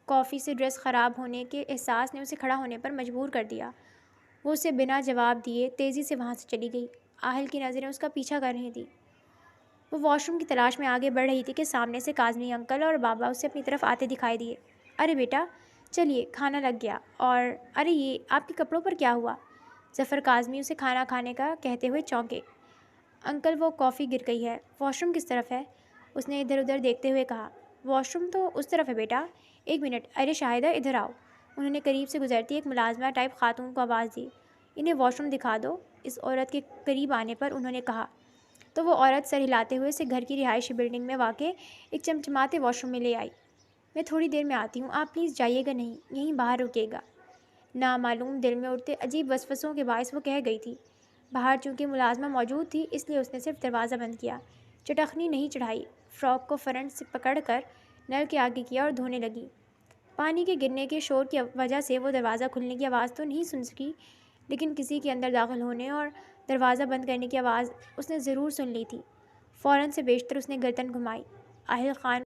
A: کافی سے ڈریس خراب ہونے کے احساس نے اسے کھڑا ہونے پر مجبور کر دیا۔ وہ اسے بنا جواب دیے تیزی سے وہاں سے چلی گئی۔ آہل کی نظریں اس کا پیچھا کر رہی تھیں۔ وہ واش روم کی تلاش میں آگے بڑھ رہی تھی کہ سامنے سے کاظمی انکل اور بابا اسے اپنی طرف آتے دکھائی دیے۔ ارے بیٹا، چلیے، کھانا لگ گیا۔ اور ارے یہ آپ کے کپڑوں پر کیا ہوا؟ ظفر کاظمی اسے کھانا کھانے کا کہتے ہوئے چونکے۔ انکل، وہ کافی گر گئی ہے۔ واش روم کس طرف ہے؟ اس نے ادھر ادھر دیکھتے ہوئے کہا۔ واش روم تو اس طرف ہے بیٹا۔ ایک منٹ، ارے شاہدہ ادھر آؤ۔ انہوں نے قریب سے گزرتی ایک ملازمہ ٹائپ خاتون کو آواز دی۔ انہیں واش روم دکھا دو۔ اس عورت کے قریب آنے پر انہوں نے کہا تو وہ عورت سر ہلاتے ہوئے اسے گھر کی رہائشی بلڈنگ میں واقع ایک چمچماتے واش روم میں لے آئی۔ میں تھوڑی دیر میں آتی ہوں، آپ پلیز جائیے گا نہیں، یہیں باہر رکیے گا۔ نامعلوم دل میں اٹھتے عجیب وسوسوں کے باعث وہ کہہ گئی تھی۔ باہر چونکہ ملازمہ موجود تھی، اس لیے اس نے صرف دروازہ بند کیا، چٹخنی نہیں چڑھائی، فراک کو فرنٹ سے پکڑ کر نل کے آگے کیا اور دھونے لگی۔ پانی کے گرنے کے شور کی وجہ سے وہ دروازہ کھلنے کی آواز تو نہیں سن سکی، لیکن کسی کے اندر داخل ہونے اور دروازہ بند کرنے کی آواز اس نے ضرور سن لی تھی۔ فوراً سے بیشتر اس نے گردن گھمائی۔ آہل خان